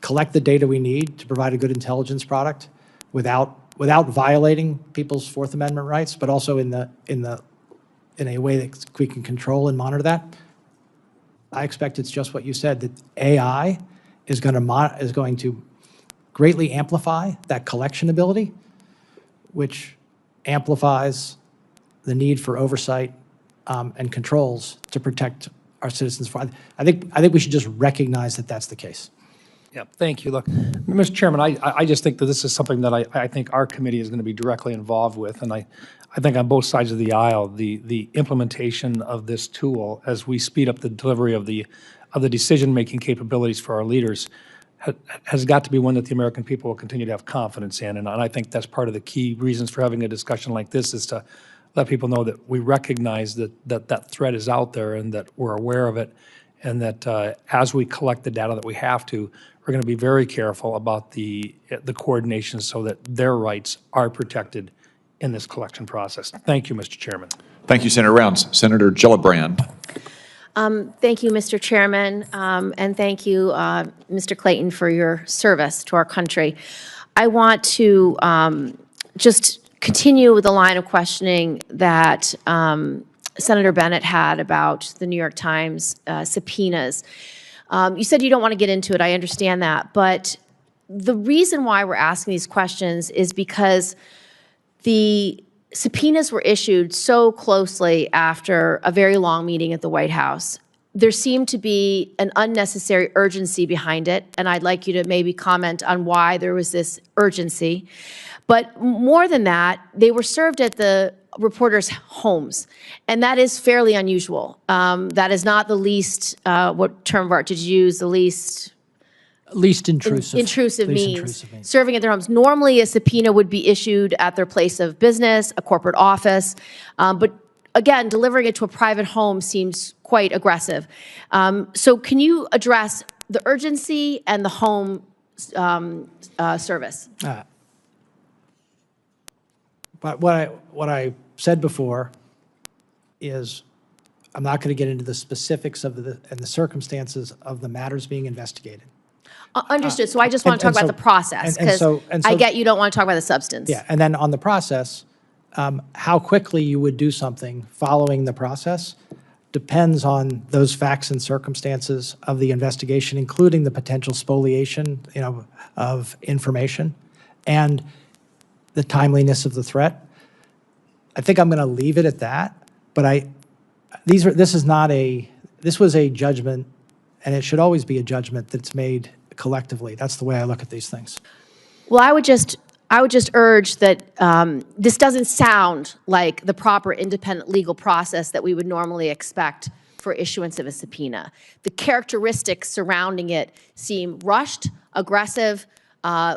collect the data we need to provide a good intelligence product without violating people's Fourth Amendment rights, but also in a way that we can control and monitor that. I expect it's just what you said, that AI is going to greatly amplify that collection ability, which amplifies the need for oversight and controls to protect our citizens. I think we should just recognize that that's the case. Yeah, thank you. Look, Mr. Chairman, I just think that this is something that I think our committee is going to be directly involved with, and I think on both sides of the aisle, the implementation of this tool as we speed up the delivery of the decision-making capabilities for our leaders has got to be one that the American people will continue to have confidence in, and I think that's part of the key reasons for having a discussion like this, is to let people know that we recognize that threat is out there and that we're aware of it, and that as we collect the data that we have to, we're going to be very careful about the coordination so that their rights are protected in this collection process. Thank you, Mr. Chairman. Thank you, Senator Rounds. Senator Gillibrand. Thank you, Mr. Chairman, and thank you, Mr. Clayton, for your service to our country. I want to just continue with the line of questioning that Senator Bennett had about the New York Times subpoenas. You said you don't want to get into it. I understand that. But the reason why we're asking these questions is because the subpoenas were issued so closely after a very long meeting at the White House. There seemed to be an unnecessary urgency behind it, and I'd like you to maybe comment on why there was this urgency. But more than that, they were served at the reporters' homes, and that is fairly unusual. That is not the least, what term of art did you use, the least Intrusive means, serving at their homes. Normally, a subpoena would be issued at their place of business, a corporate office, but again, delivering it to a private home seems quite aggressive. So can you address the urgency and the home service? But what I said before is I'm not going to get into the specifics of and the circumstances of the matters being investigated. Understood. So I just want to talk about the process, because I get you don't want to talk about the substance. Yeah, and then on the process, how quickly you would do something following the process depends on those facts and circumstances of the investigation, including the potential spoliation, of information, and the timeliness of the threat. I think I'm going to leave it at that. But this was a judgment, and it should always be a judgment that's made collectively. That's the way I look at these things. Well, I would just urge that this doesn't sound like the proper independent legal process that we would normally expect for issuance of a subpoena. The characteristics surrounding it seem rushed, aggressive,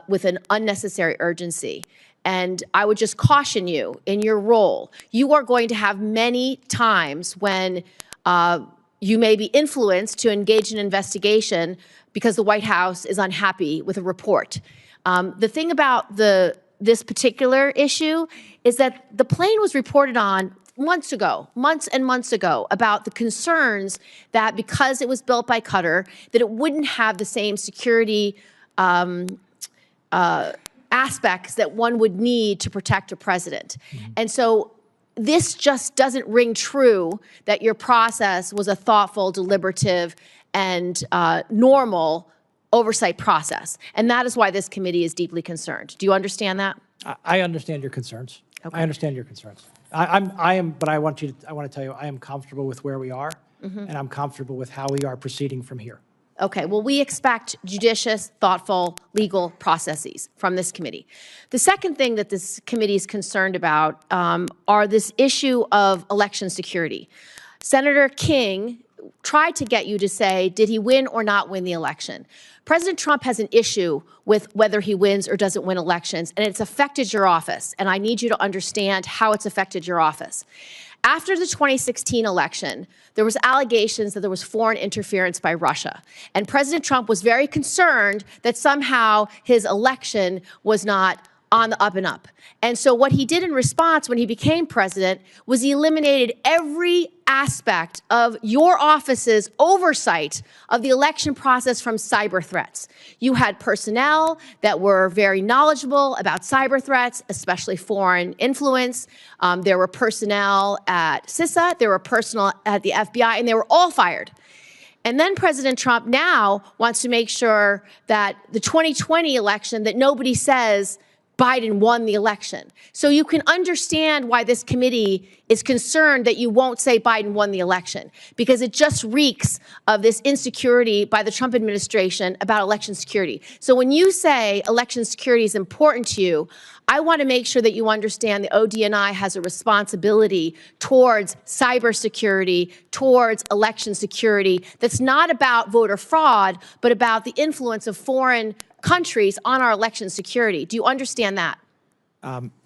with an unnecessary urgency. And I would just caution you in your role. You are going to have many times when you may be influenced to engage in an investigation because the White House is unhappy with a report. The thing about this particular issue is that the plane was reported on months and months ago, about the concerns that because it was built by Qatar, that it wouldn't have the same security aspects that one would need to protect a president. And so this just doesn't ring true that your process was a thoughtful, deliberative, and normal oversight process. And that is why this committee is deeply concerned. Do you understand that? I understand your concerns. Okay. I understand your concerns. But I want to tell you, I am comfortable with where we are, and I'm comfortable with how we are proceeding from here. Okay, well, we expect judicious, thoughtful, legal processes from this committee. The second thing that this committee is concerned about are this issue of election security. Senator King tried to get you to say, did he win or not win the election? President Trump has an issue with whether he wins or doesn't win elections, and it's affected your office, and I need you to understand how it's affected your office. After the 2016 election, there was allegations that there was foreign interference by Russia. And President Trump was very concerned that somehow his election was not on the up and up. And so what he did in response when he became president was he eliminated every aspect of your office's oversight of the election process from cyber threats. You had personnel that were very knowledgeable about cyber threats, especially foreign influence. There were personnel at CISA, there were personnel at the FBI, and they were all fired. And then President Trump now wants to make sure that the 2020 election, that nobody says Biden won the election. So you can understand why this committee is concerned that you won't say Biden won the election, because it just reeks of this insecurity by the Trump administration about election security. So when you say election security is important to you, I want to make sure that you understand the ODNI has a responsibility towards cybersecurity, towards election security, that's not about voter fraud, but about the influence of foreign countries on our election security. Do you understand that?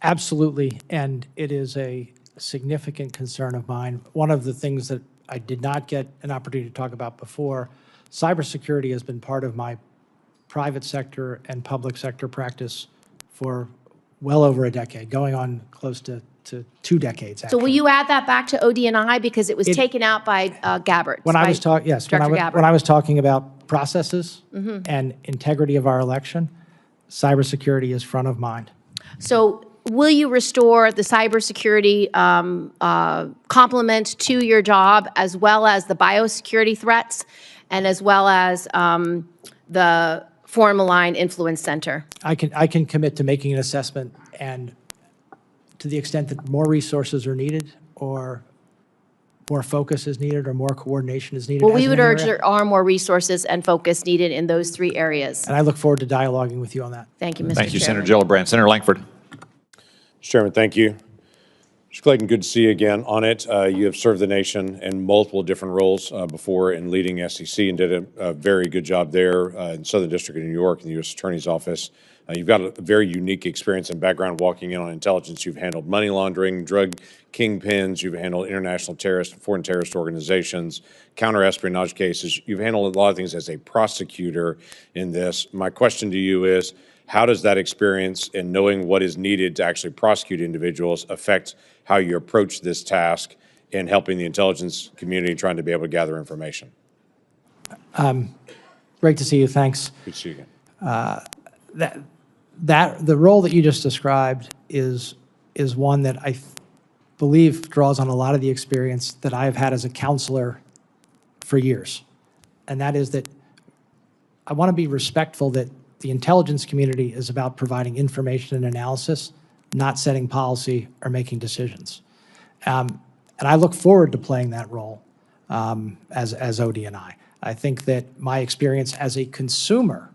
Absolutely, and it is a significant concern of mine. One of the things that I did not get an opportunity to talk about before, cybersecurity has been part of my private sector and public sector practice for well over a decade, going on close to 2 decades, actually. So will you add that back to ODNI, because it was taken out by Gabbard? When I was talking, yes, when I was talking about processes and integrity of our election, cybersecurity is front of mind. So will you restore the cybersecurity complement to your job, as well as the biosecurity threats, and as well as the Foreign Malign Influence Center? I can commit to making an assessment and to the extent that more resources are needed, or more focus is needed, or more coordination is needed. Well, as we in would any urge area. there are more resources and focus needed in those 3 areas. And I look forward to dialoguing with you on that. Thank you, Mr. Thank you, Senator Chairman. Gillibrand. Senator Langford. Mr. Chairman, thank you. Mr. Clayton, good to see you again on it. You have served the nation in multiple different roles before in leading SEC and did a very good job there in Southern District of New York in the U.S. Attorney's Office. You've got a very unique experience and background walking in on intelligence. You've handled money laundering, drug kingpins. You've handled international terrorist, foreign terrorist organizations, counter-espionage cases. You've handled a lot of things as a prosecutor in this. My question to you is, how does that experience and knowing what is needed to actually prosecute individuals affect how you approach this task in helping the intelligence community trying to be able to gather information? Great to see you. Thanks. Good to see you again. The role that you just described is one that I believe draws on a lot of the experience that I have had as a counselor for years. And that is that I want to be respectful that the intelligence community is about providing information and analysis, not setting policy or making decisions. And I look forward to playing that role as ODNI. I think that my experience as a consumer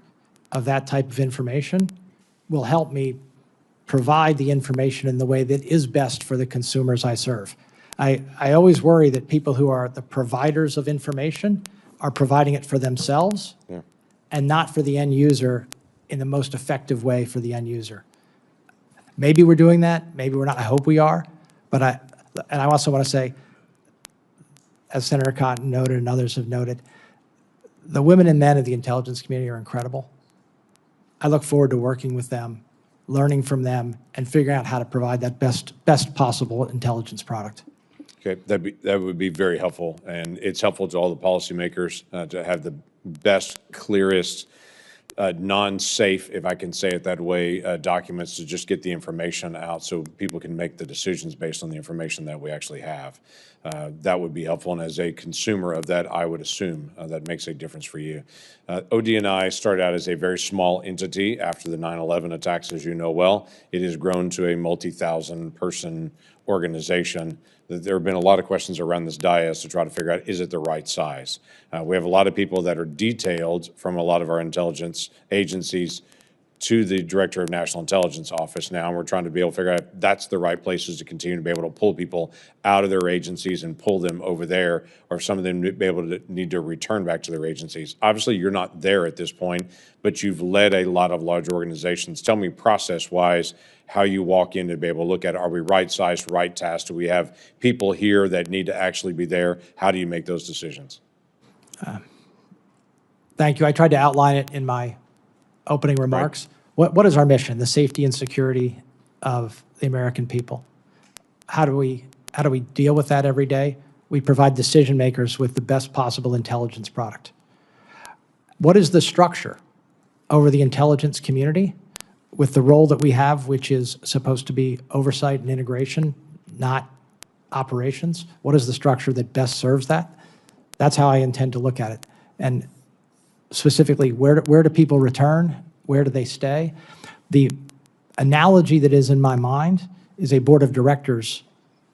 of that type of information will help me provide the information in the way that is best for the consumers I serve. I always worry that people who are the providers of information are providing it for themselves and not for the end user in the most effective way for the end user. Maybe we're doing that, maybe we're not. I hope we are. But I also want to say, as Senator Cotton noted and others have noted, the women and men of the intelligence community are incredible. I look forward to working with them, learning from them, and figuring out how to provide that best possible intelligence product. Okay, that would be very helpful, and it's helpful to all the policymakers to have the best, clearest, non-safe, if I can say it that way, documents to just get the information out so people can make the decisions based on the information that we actually have. That would be helpful, and as a consumer of that, I would assume that makes a difference for you. ODNI started out as a very small entity after the 9/11 attacks, as you know well. It has grown to a multi-thousand person organization. There have been a lot of questions around this dais to try to figure out, is it the right size? We have a lot of people that are detailed from a lot of our intelligence agencies to the Director of National Intelligence Office now, and we're trying to be able to figure out if that's the right places to continue to be able to pull people out of their agencies and pull them over there, or if some of them be able to need to return back to their agencies. Obviously, you're not there at this point, but you've led a lot of large organizations. Tell me process-wise how you walk in to be able to look at, are we right-sized, right tasked? Do we have people here that need to actually be there? How do you make those decisions? Thank you. I tried to outline it in my opening remarks. Right. What is our mission? The safety and security of the American people. How do we deal with that every day? We provide decision makers with the best possible intelligence product. What is the structure over the intelligence community with the role that we have, which is supposed to be oversight and integration, not operations? What is the structure that best serves that? That's how I intend to look at it. And specifically, where do people return? Where do they stay? The analogy that is in my mind is a board of directors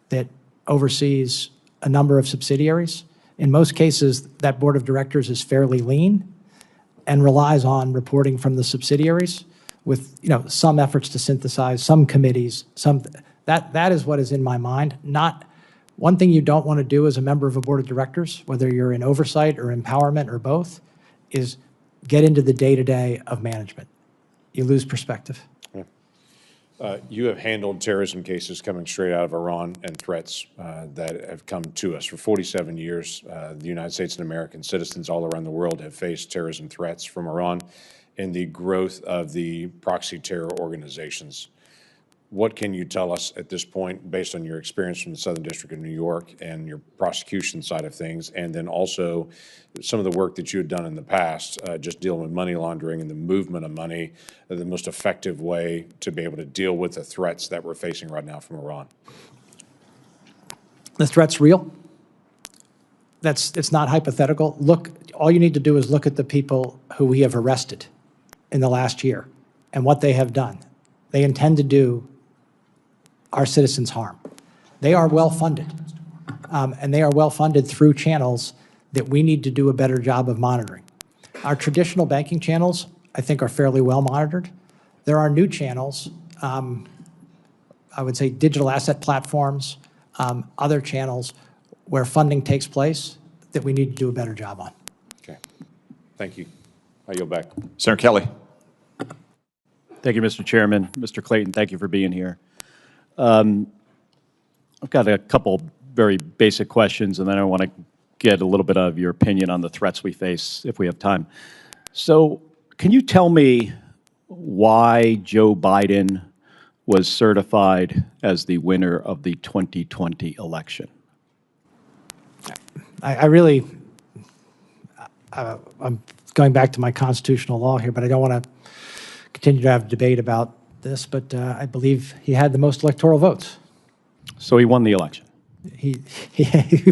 that oversees a number of subsidiaries. In most cases, that board of directors is fairly lean and relies on reporting from the subsidiaries with some efforts to synthesize, some committees, that is what is in my mind. Not one thing you don't want to do as a member of a board of directors, whether you're in oversight or empowerment or both, is get into the day-to-day of management. You lose perspective. You have handled terrorism cases coming straight out of Iran and threats that have come to us. For 47 years, the United States and American citizens all around the world have faced terrorism threats from Iran and the growth of the proxy terror organizations. What can you tell us at this point, based on your experience from the Southern District of New York and your prosecution side of things, and then also some of the work that you had done in the past, just dealing with money laundering and the movement of money, the most effective way to be able to deal with the threats that we're facing right now from Iran? The threat's real. It's not hypothetical. Look, all you need to do is look at the people who we have arrested in the last year and what they have done. They intend to do our citizens harm. They are well-funded, and they are well-funded through channels that we need to do a better job of monitoring. Our traditional banking channels, I think, are fairly well monitored. There are new channels, I would say digital asset platforms, other channels where funding takes place that we need to do a better job on. Okay. Thank you. I yield back. Senator Kelly. Thank you, Mr. Chairman. Mr. Clayton, thank you for being here. I've got a couple very basic questions, and then I want to get a little bit of your opinion on the threats we face if we have time. So can you tell me why Joe Biden was certified as the winner of the 2020 election? I'm going back to my constitutional law here, but I don't want to continue to have a debate about this, but I believe he had the most electoral votes. So he won the election. He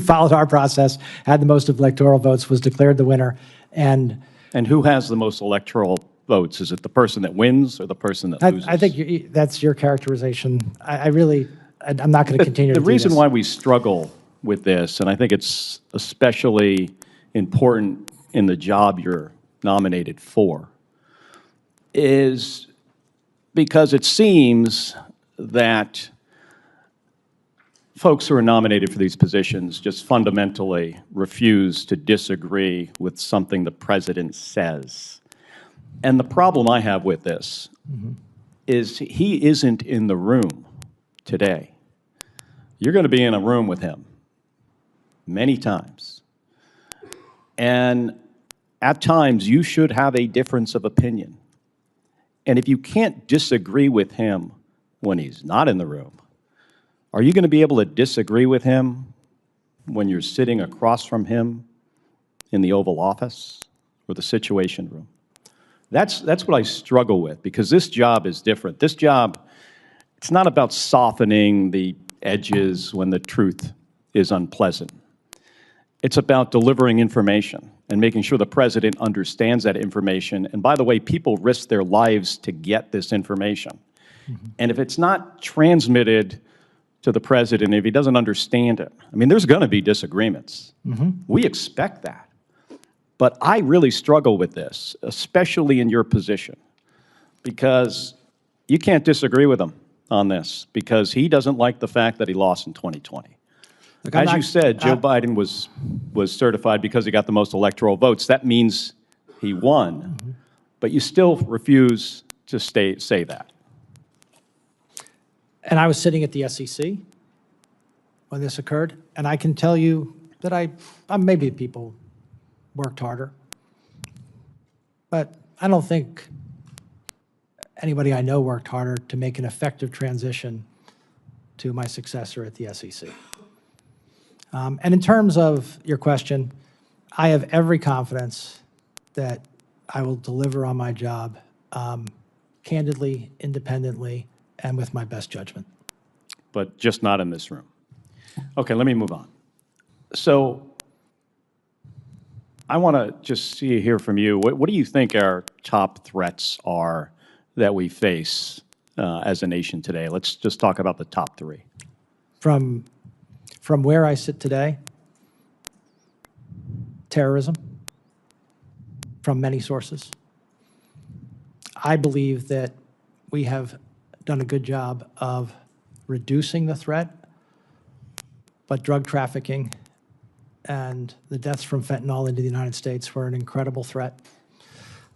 followed our process, had the most electoral votes, was declared the winner, and who has the most electoral votes? Is it the person that wins or the person that loses? I think that's your characterization. I'm not going to continue to do this. The reason why we struggle with this, and I think it's especially important in the job you're nominated for, is because it seems that folks who are nominated for these positions just fundamentally refuse to disagree with something the president says. And the problem I have with this is he isn't in the room today. You're going to be in a room with him many times. And at times, you should have a difference of opinion. And if you can't disagree with him when he's not in the room, are you going to be able to disagree with him when you're sitting across from him in the Oval Office or the Situation Room? That's what I struggle with, because this job is different. This job, it's not about softening the edges when the truth is unpleasant. It's about delivering information and making sure the president understands that information. And by the way, people risk their lives to get this information. And if it's not transmitted to the president, if he doesn't understand it, I mean, there's going to be disagreements. We expect that. But I really struggle with this, especially in your position, because you can't disagree with him on this, because he doesn't like the fact that he lost in 2020. Look, As you said, Joe Biden was certified because he got the most electoral votes. That means he won, but you still refuse to say that. And I was sitting at the SEC when this occurred, and I can tell you that maybe people worked harder, but I don't think anybody I know worked harder to make an effective transition to my successor at the SEC. And in terms of your question, I have every confidence that I will deliver on my job candidly, independently, and with my best judgment. But just not in this room. Okay, let me move on. So I want to just hear from you. What do you think our top threats are that we face as a nation today? Let's just talk about the top three. From where I sit today, terrorism from many sources. I believe that we have done a good job of reducing the threat, but drug trafficking and the deaths from fentanyl into the United States were an incredible threat.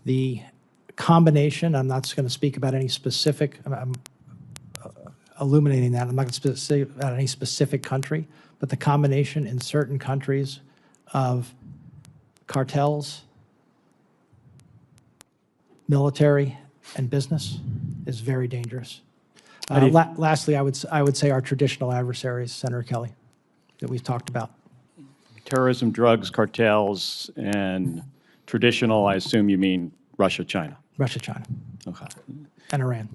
The combination, I'm not going to speak about any specific, I'm illuminating that, I'm not going to speak about any specific country, but the combination in certain countries of cartels, military, and business is very dangerous. Lastly, I would say our traditional adversaries, Senator Kelly, that we've talked about. Terrorism, drugs, cartels, and traditional, I assume you mean Russia, China. Russia, China. Okay. And Iran.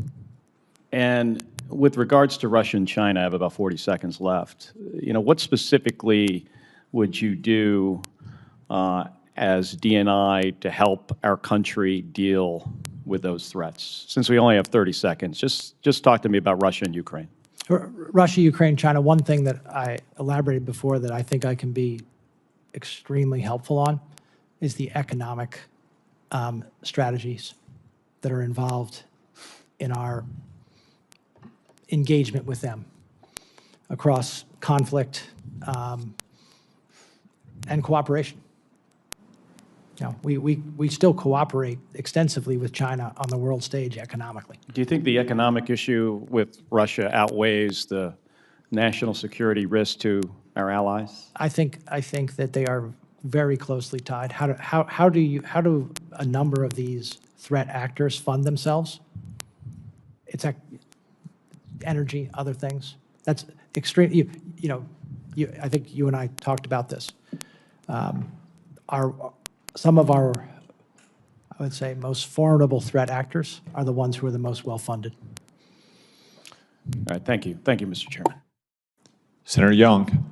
And with regards to Russia and China, I have about 40 seconds left. You know, what specifically would you do as DNI to help our country deal with those threats? Since we only have 30 seconds, just talk to me about Russia and Ukraine. Russia, Ukraine, China, one thing that I elaborated before that I think I can be extremely helpful on is the economic strategies that are involved in our engagement with them across conflict and cooperation. You know, we still cooperate extensively with China on the world stage economically. Do you think the economic issue with Russia outweighs the national security risk to our allies? I think that they are very closely tied. How do a number of these threat actors fund themselves? It's energy, other things. That's extreme. I think you and I talked about this. Some of our, I would say, most formidable threat actors are the ones who are the most well-funded. All right, thank you. Thank you, Mr. Chairman. Senator Young.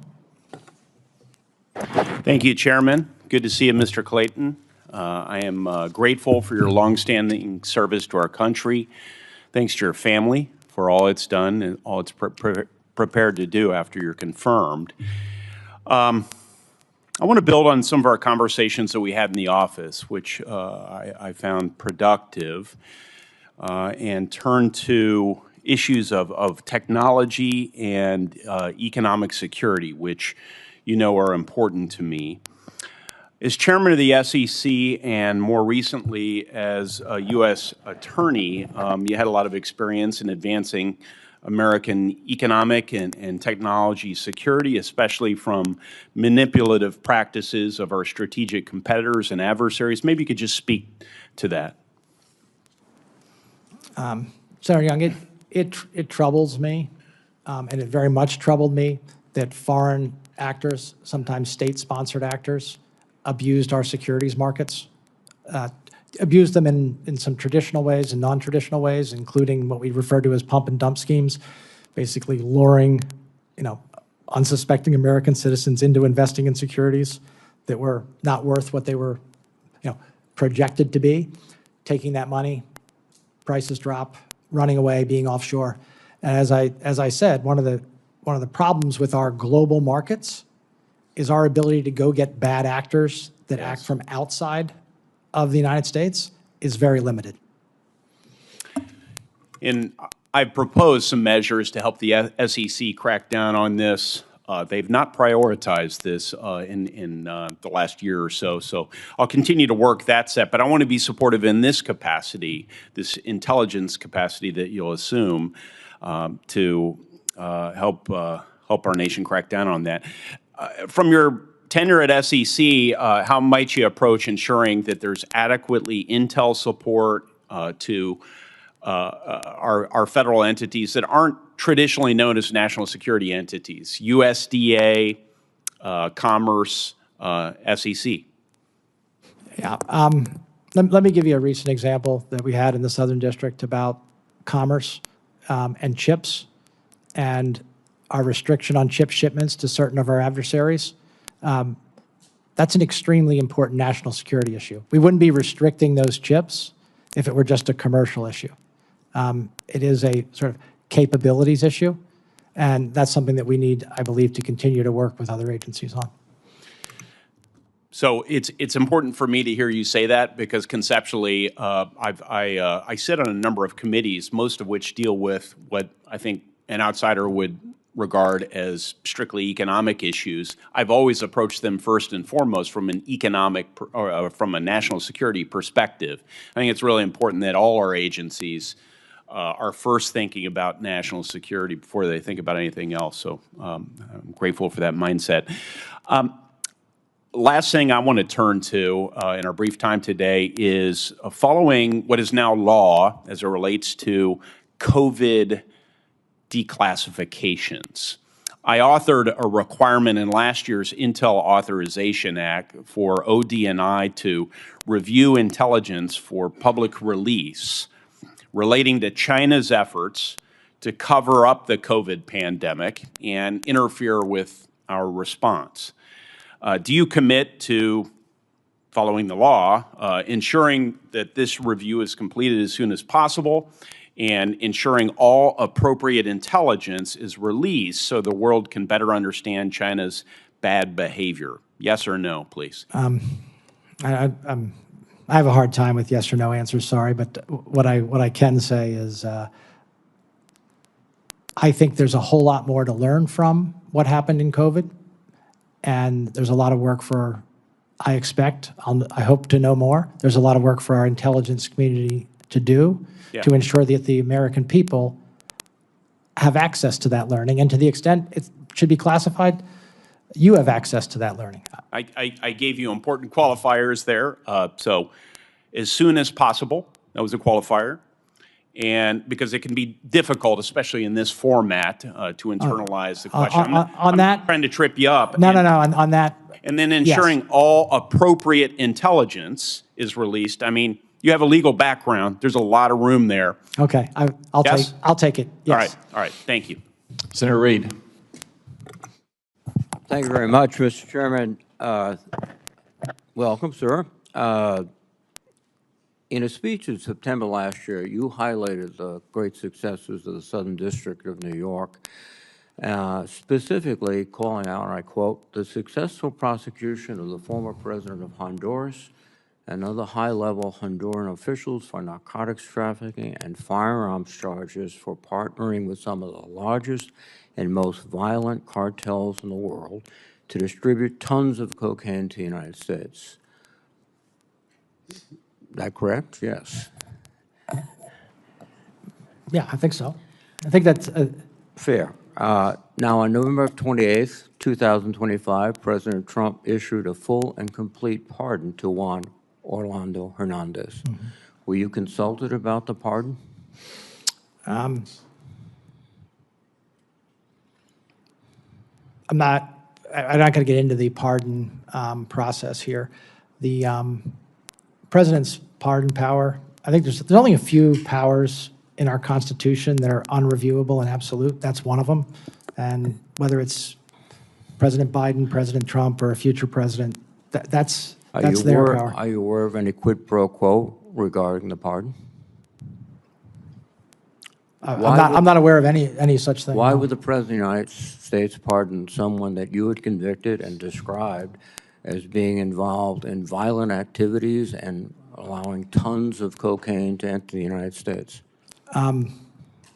Thank you, Chairman. Good to see you, Mr. Clayton. I am grateful for your longstanding service to our country. Thanks to your family for all it's done and all it's prepared to do after you're confirmed. I want to build on some of our conversations that we had in the office, which I found productive, and turn to issues of technology and economic security, which you know are important to me. As chairman of the SEC and more recently as a U.S. attorney, you had a lot of experience in advancing American economic and technology security, especially from manipulative practices of our strategic competitors and adversaries. Maybe you could just speak to that. Senator Young, it troubles me, and it very much troubled me that foreign actors, sometimes state-sponsored actors, abused our securities markets, abused them in some traditional ways and non-traditional ways, including what we refer to as pump and dump schemes, basically luring, unsuspecting American citizens into investing in securities that were not worth what they were, projected to be, taking that money, prices drop, running away, being offshore. And as I said, one of the problems with our global markets is our ability to go get bad actors that act from outside of the United States is very limited. And I've proposed some measures to help the SEC crack down on this. They've not prioritized this in the last year or so, so I'll continue to work that set. But I want to be supportive in this capacity, this intelligence capacity that you'll assume to help our nation crack down on that. From your tenure at SEC, how might you approach ensuring that there's adequately intel support to our federal entities that aren't traditionally known as national security entities, USDA, Commerce, SEC? Yeah. Let me give you a recent example that we had in the Southern District about Commerce and chips and our restriction on chip shipments to certain of our adversaries. That's an extremely important national security issue. We wouldn't be restricting those chips if it were just a commercial issue. It is a sort of capabilities issue, and that's something that we need, I believe, to continue to work with other agencies on. So it's important for me to hear you say that because conceptually, I sit on a number of committees, most of which deal with what I think an outsider would regard as strictly economic issues. I've always approached them first and foremost from an economic or from a national security perspective. I think it's really important that all our agencies are first thinking about national security before they think about anything else. So I'm grateful for that mindset. Last thing I want to turn to in our brief time today is following what is now law as it relates to COVID declassifications. I authored a requirement in last year's Intel Authorization Act for ODNI to review intelligence for public release relating to China's efforts to cover up the COVID pandemic and interfere with our response. Do you commit to following the law, ensuring that this review is completed as soon as possible, and ensuring all appropriate intelligence is released so the world can better understand China's bad behavior? Yes or no, please? I have a hard time with yes or no answers, sorry, but what I can say is I think there's a whole lot more to learn from what happened in COVID, and there's a lot of work for, I expect, I hope to know more. There's a lot of work for our intelligence community to do to ensure that the American people have access to that learning, and to the extent it should be classified, you have access to that learning. I gave you important qualifiers there. So as soon as possible, that was a qualifier. And because it can be difficult, especially in this format, to internalize the question. I'm not trying to trip you up. No, on that. And then ensuring all appropriate intelligence is released. I mean, you have a legal background. There's a lot of room there. Okay, I'll take it. Yes. All right. Thank you. Senator Reid. Thank you very much, Mr. Chairman. Welcome, sir. In a speech in September last year, you highlighted the great successes of the Southern District of New York, specifically calling out, and I quote, "the successful prosecution of the former president of Honduras and other high-level Honduran officials for narcotics trafficking and firearms charges for partnering with some of the largest and most violent cartels in the world to distribute tons of cocaine to the United States." Is that correct? Yes. Yeah, I think so. I think that's fair. Now, on November 28th, 2025, President Trump issued a full and complete pardon to Juan Orlando Hernandez. Were you consulted about the pardon? I'm not going to get into the pardon process here. The president's pardon power, I think there's only a few powers in our Constitution that are unreviewable and absolute. That's one of them. And whether it's President Biden, President Trump, or a future president, that's their power. Are you aware of any quid pro quo regarding the pardon? I'm not aware of any such thing. Why no. would the President of the United States pardon someone that you had convicted and described as being involved in violent activities and allowing tons of cocaine to enter the United States?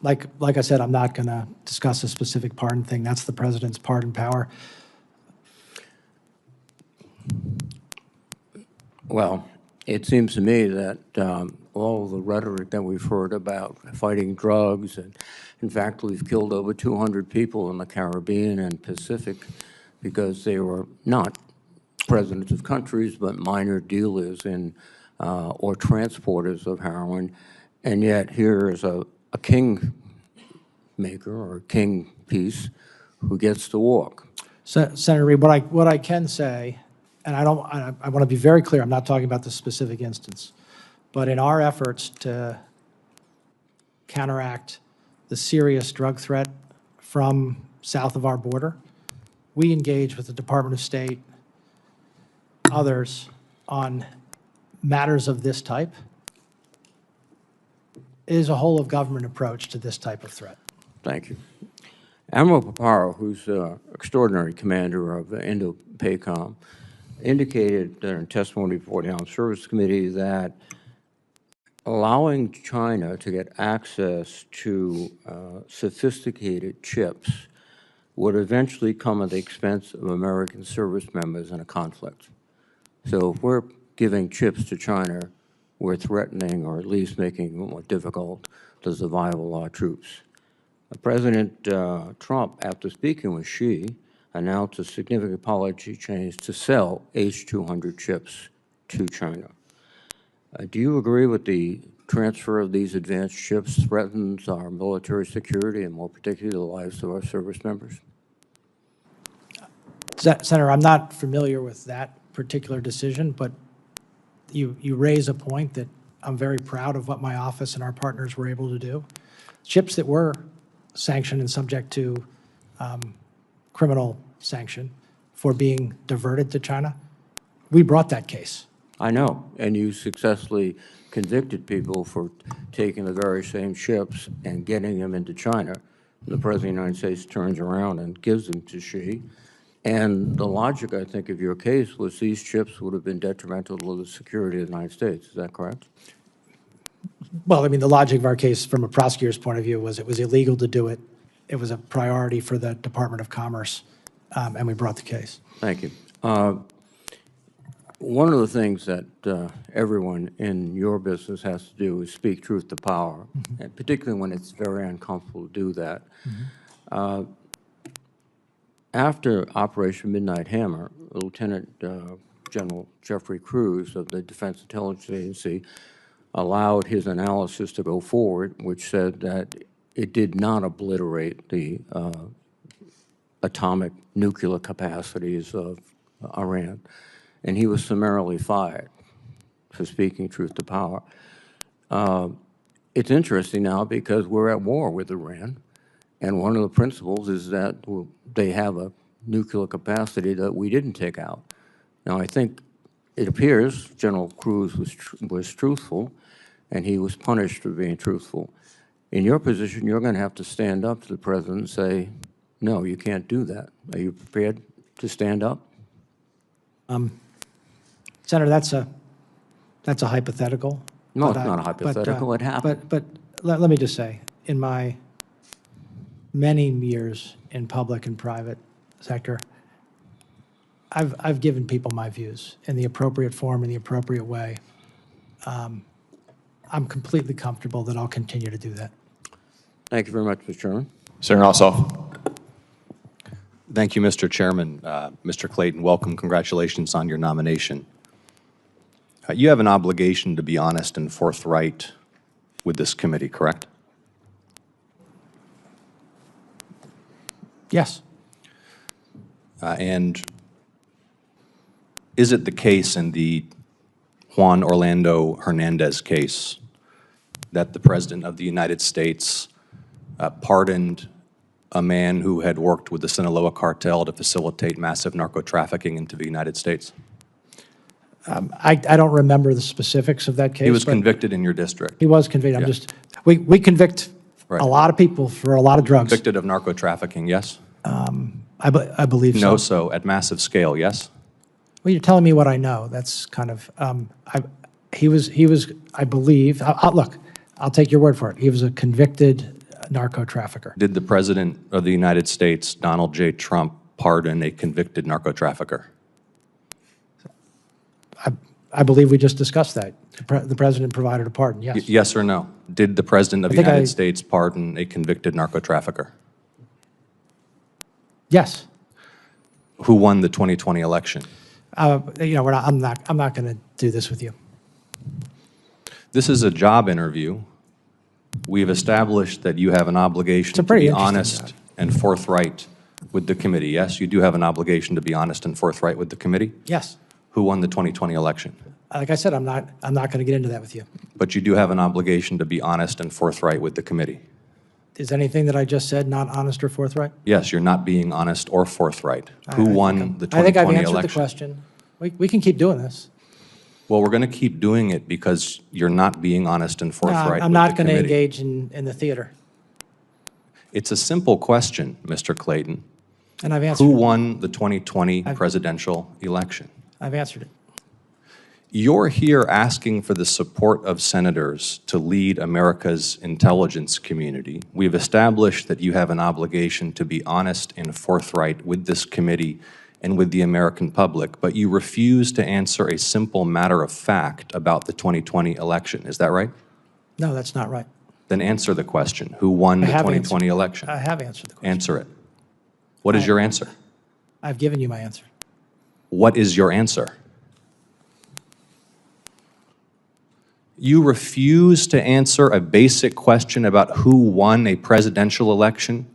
Like I said, I'm not going to discuss a specific pardon thing. That's the president's pardon power. Well, it seems to me that all the rhetoric that we've heard about fighting drugs, and in fact, we've killed over 200 people in the Caribbean and Pacific because they were not presidents of countries, but minor dealers in or transporters of heroin. And yet here is a king maker or king piece who gets to walk. Senator Reid, what I can say, and I want to be very clear, I'm not talking about the specific instance, but in our efforts to counteract the serious drug threat from south of our border, we engage with the Department of State, others, on matters of this type. It is a whole-of-government approach to this type of threat. Thank you. Admiral Paparo, who's extraordinary commander of Indo-PACOM, indicated in testimony before the Armed Services Committee that allowing China to get access to sophisticated chips would eventually come at the expense of American service members in a conflict. So if we're giving chips to China, we're threatening or at least making it more difficult to survival our troops. President Trump, after speaking with Xi, announced a significant policy change to sell H-200 chips to China. Do you agree with the transfer of these advanced chips threatens our military security and more particularly the lives of our service members? Senator, I'm not familiar with that particular decision, but you raise a point that I'm very proud of what my office and our partners were able to do. Chips that were sanctioned and subject to criminal sanction for being diverted to China, we brought that case. I know, and you successfully convicted people for taking the very same ships and getting them into China. The President of the United States turns around and gives them to Xi. And the logic, I think, of your case was these ships would have been detrimental to the security of the United States. Is that correct? Well, I mean, the logic of our case from a prosecutor's point of view was it was illegal to do it. It was a priority for the Department of Commerce, and we brought the case. Thank you. One of the things that everyone in your business has to do is speak truth to power, and particularly when it's very uncomfortable to do that. After Operation Midnight Hammer, Lieutenant General Jeffrey Cruz of the Defense Intelligence Agency allowed his analysis to go forward, which said that it did not obliterate the atomic nuclear capacities of Iran. And he was summarily fired for speaking truth to power. It's interesting now because we're at war with Iran, and one of the principles is that they have a nuclear capacity that we didn't take out. Now, I think it appears General Cruz was truthful, and he was punished for being truthful. In your position, you're going to have to stand up to the President and say, no, you can't do that. Are you prepared to stand up? Senator, that's a hypothetical. No, it's not a hypothetical. It happened. But let me just say, in my many years in public and private sector, I've given people my views in the appropriate form, in the appropriate way. I'm completely comfortable that I'll continue to do that. Thank you very much, Mr. Chairman. Senator Ossoff. Thank you, Mr. Chairman. Mr. Clayton, welcome. Congratulations on your nomination. You have an obligation to be honest and forthright with this committee, correct? Yes. And is it the case in the Juan Orlando Hernandez case that the President of the United States pardoned a man who had worked with the Sinaloa cartel to facilitate massive narco trafficking into the United States? I don't remember the specifics of that case. He was convicted in your district. He was convicted. Yeah. I'm just, we convict Right. a lot of people for a lot of drugs. Convicted of narco trafficking, yes? I believe so. No, so at massive scale, yes? Well, you're telling me what I know. That's kind of, he was, I believe, look, I'll take your word for it. He was a convicted narco trafficker. Did the President of the United States, Donald J. Trump, pardon a convicted narco trafficker? I believe we just discussed that. The President provided a pardon, yes. Yes or no? Did the President of the United States pardon a convicted narco trafficker? Yes. Who won the 2020 election? You know, I'm not going to do this with you. This is a job interview. We've established that you have an obligation to be honest and forthright with the committee. Yes, you do have an obligation to be honest and forthright with the committee? Yes. Who won the 2020 election? Like I said, I'm not going to get into that with you. But you do have an obligation to be honest and forthright with the committee. Is anything that I just said not honest or forthright? Yes, you're not being honest or forthright. Who won the 2020 election? I think I've answered the question. We can keep doing this. Well, we're going to keep doing it because you're not being honest and forthright. No, I'm not going to engage in the theater. It's a simple question, Mr. Clayton. And I've answered Who it. won the 2020 presidential election? I've answered it. You're here asking for the support of senators to lead America's intelligence community. We've established that you have an obligation to be honest and forthright with this committee and with the American public, but you refuse to answer a simple matter of fact about the 2020 election. Is that right? No, that's not right. Then answer the question. Who won the 2020 election? I have answered the question. Answer it. What is your answer? I've given you my answer. What is your answer? You refuse to answer a basic question about who won a presidential election,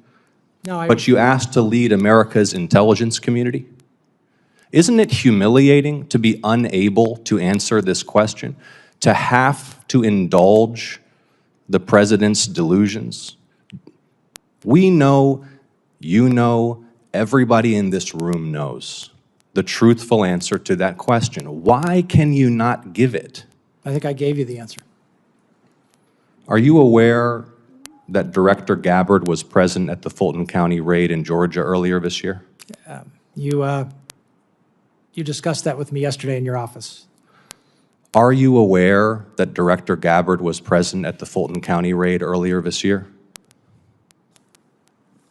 but you asked to lead America's intelligence community? Isn't it humiliating to be unable to answer this question, to have to indulge the president's delusions? We know, you know, everybody in this room knows the truthful answer to that question. Why can you not give it? I think I gave you the answer. Are you aware that Director Gabbard was present at the Fulton County raid in Georgia earlier this year? You discussed that with me yesterday in your office. Are you aware that Director Gabbard was present at the Fulton County raid earlier this year?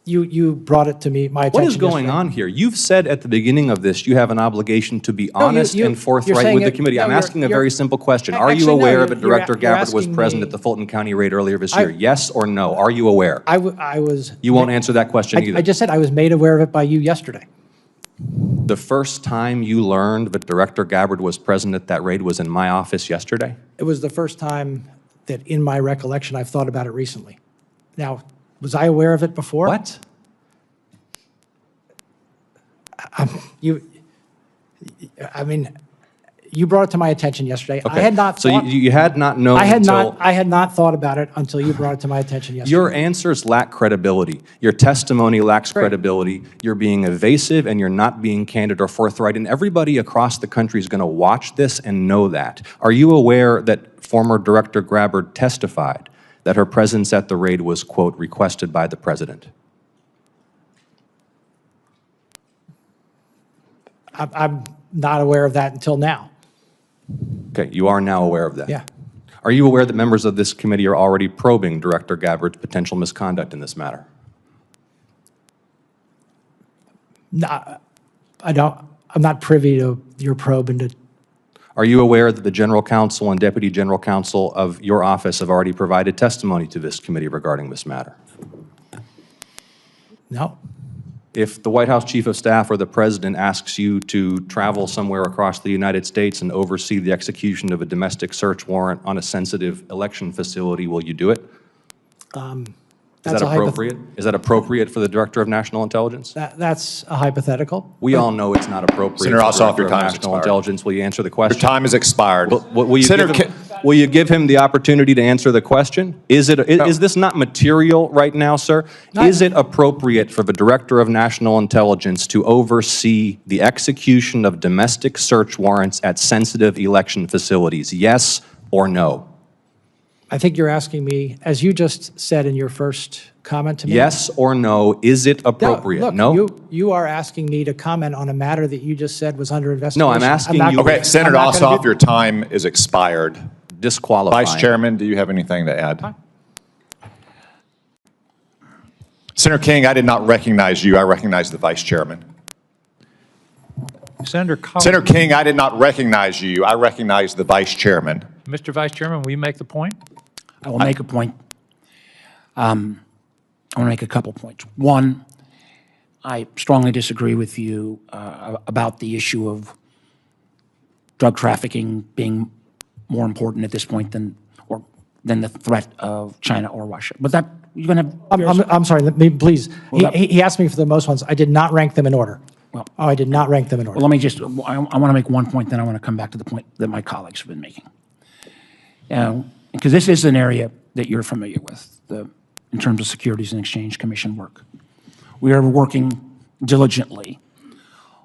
You brought it to me, my attention What is going yesterday. on here? You've said at the beginning of this you have an obligation to be honest and you're forthright saying with the it- committee. no, I'm you're- asking a you're- very simple question. Are you Actually, no, aware you're- that Director you're Gabbard was asking present me- at the Fulton County raid earlier this year? Yes or no? Are you aware? I was. You won't answer that question either. I just said I was made aware of it by you yesterday. The first time you learned that Director Gabbard was present at that raid was in my office yesterday? It was the first time that, in my recollection, I've thought about it recently. Now, was I aware of it before? What? You brought it to my attention yesterday. Okay. I had not So thought. you had not known I had until... not thought about it until you brought it to my attention yesterday. Your answers lack credibility. Your testimony lacks credibility. You're being evasive and you're not being candid or forthright. And everybody across the country is going to watch this and know that. Are you aware that former Director Gabbard testified that her presence at the raid was, quote, requested by the president? I'm not aware of that until now. Okay, you are now aware of that. Yeah. Are you aware that members of this committee are already probing Director Gabbard's potential misconduct in this matter? No, I'm not privy to your probe into. Are you aware that the General Counsel and Deputy General Counsel of your office have already provided testimony to this committee regarding this matter? No. If the White House Chief of Staff or the President asks you to travel somewhere across the United States and oversee the execution of a domestic search warrant on a sensitive election facility, will you do it? Is that appropriate? Is that appropriate for the Director of National Intelligence? That's a hypothetical. We all know it's not appropriate. Senator for the Ossoff, Director your of time has National expired. Intelligence. Will you answer the question? Your time has expired. Will you give him the opportunity to answer the question? Is this not material right now, sir? Is it appropriate for the Director of National Intelligence to oversee the execution of domestic search warrants at sensitive election facilities? Yes or no? I think you're asking me, as you just said in your first comment to me. Yes or no, is it appropriate? Look, No? you are asking me to comment on a matter that you just said was under investigation. No, I'm asking you- Okay, Senator Ossoff, your time is expired. Disqualifying. Vice Chairman, do you have anything to add? Senator King, I did not recognize you. I recognize the Vice Chairman. Senator Collins. Senator King, I did not recognize you. I recognize the Vice Chairman. Mr. Vice Chairman, will you make the point? I will make a point. I want to make a couple points. One, I strongly disagree with you about the issue of drug trafficking being more important at this point than the threat of China or Russia. But that you're going to. I'm sorry, please. Well, He asked me for the most ones. I did not rank them in order. I did not rank them in order. Well, let me just. I want to make one point, then I want to come back to the point that my colleagues have been making. Because this is an area that you're familiar with, in terms of Securities and Exchange Commission work. We are working diligently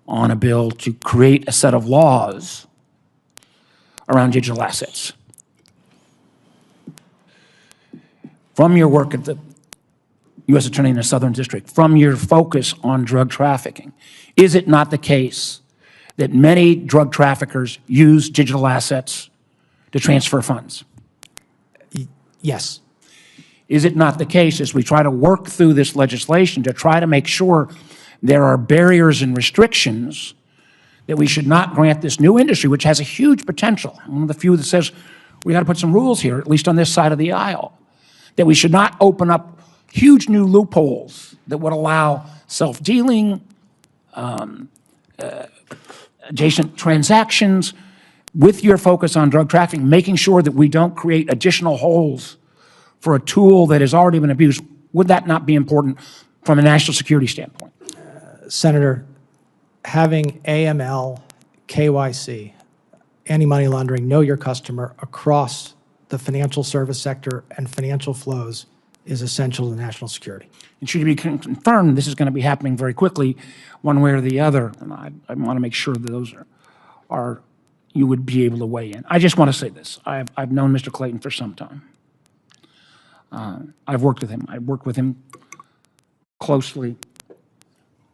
on a bill to create a set of laws around digital assets. From your work at the U.S. Attorney in the Southern District, from your focus on drug trafficking, is it not the case that many drug traffickers use digital assets to transfer funds? Yes. Is it not the case, as we try to work through this legislation to try to make sure there are barriers and restrictions, that we should not grant this new industry, which has a huge potential? I'm one of the few that says we got to put some rules here, at least on this side of the aisle, that we should not open up huge new loopholes that would allow self-dealing, adjacent transactions, with your focus on drug trafficking, making sure that we don't create additional holes for a tool that has already been abused. Would that not be important from a national security standpoint? Senator, having AML, KYC, anti-money laundering, know your customer across the financial service sector and financial flows is essential to national security. And should you be confirmed, this is going to be happening very quickly, one way or the other. And I want to make sure that those are you would be able to weigh in. I just want to say this. I've known Mr. Clayton for some time. I've worked with him. I worked with him closely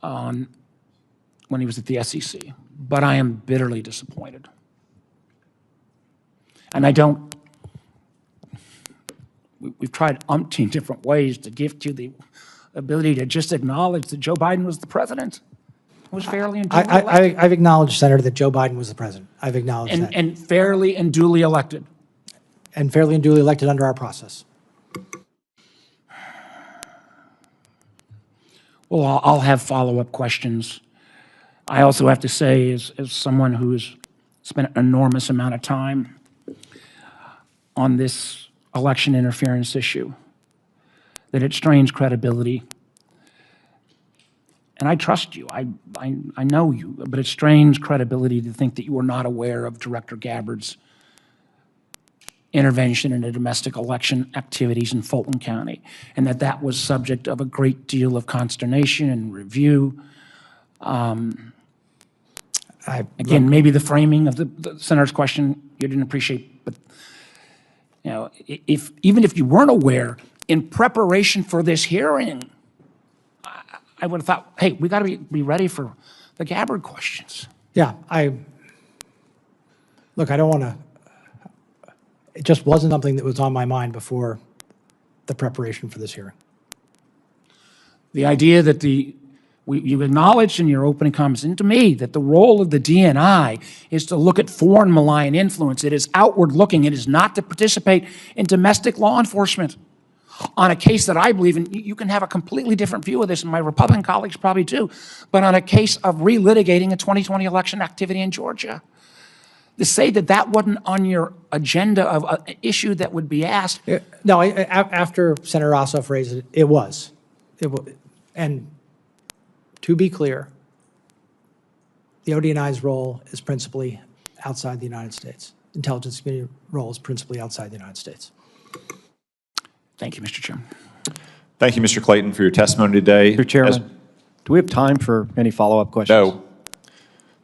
when he was at the SEC. But I am bitterly disappointed. And I don't, we've tried umpteen different ways to give you the ability to just acknowledge that Joe Biden was the president. Was fairly and duly elected. I've acknowledged, Senator, that Joe Biden was the president. I've acknowledged that. And fairly and duly elected. And fairly and duly elected under our process. Well, I'll have follow-up questions. I also have to say, as someone who has spent an enormous amount of time on this election interference issue, that it strains credibility. And I trust you. I know you, but it strains credibility to think that you were not aware of Director Gabbard's intervention in the domestic election activities in Fulton County, and that was subject of a great deal of consternation and review. Again, maybe the framing of the senator's question you didn't appreciate, but you know, even if you weren't aware, in preparation for this hearing, I would have thought, hey, we got to be ready for the Gabbard questions. Yeah, look, I don't want to, it just wasn't something that was on my mind before the preparation for this hearing. The idea that you acknowledged in your opening comments and to me that the role of the DNI is to look at foreign malign influence. It is outward looking. It is not to participate in domestic law enforcement on a case that I believe in. You can have a completely different view of this, and my Republican colleagues probably do, but on a case of relitigating a 2020 election activity in Georgia. To say that wasn't on your agenda of an issue that would be asked. No, after Senator Ossoff raised it, it was. And to be clear, the ODNI's role is principally outside the United States. Intelligence community role is principally outside the United States. Thank you, Mr. Chairman. Thank you, Mr. Clayton, for your testimony today. Mr. Chairman, do we have time for any follow-up questions? No.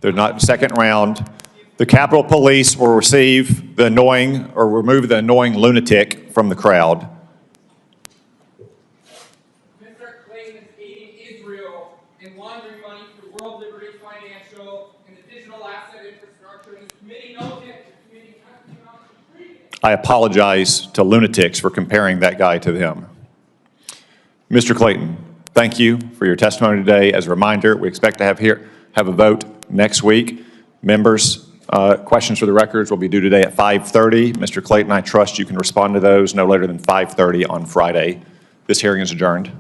They're not second round. The Capitol Police will receive the annoying or remove the annoying lunatic from the crowd. Mr. Clayton is aiding Israel in laundering money through World Liberty Financial and the digital asset infrastructure. And the committee knows it. The committee has to not treat it. I apologize to lunatics for comparing that guy to them. Mr. Clayton, thank you for your testimony today. As a reminder, we expect to have a vote next week. Members, questions for the records will be due today at 5:30. Mr. Clayton, I trust you can respond to those no later than 5:30 on Friday. This hearing is adjourned.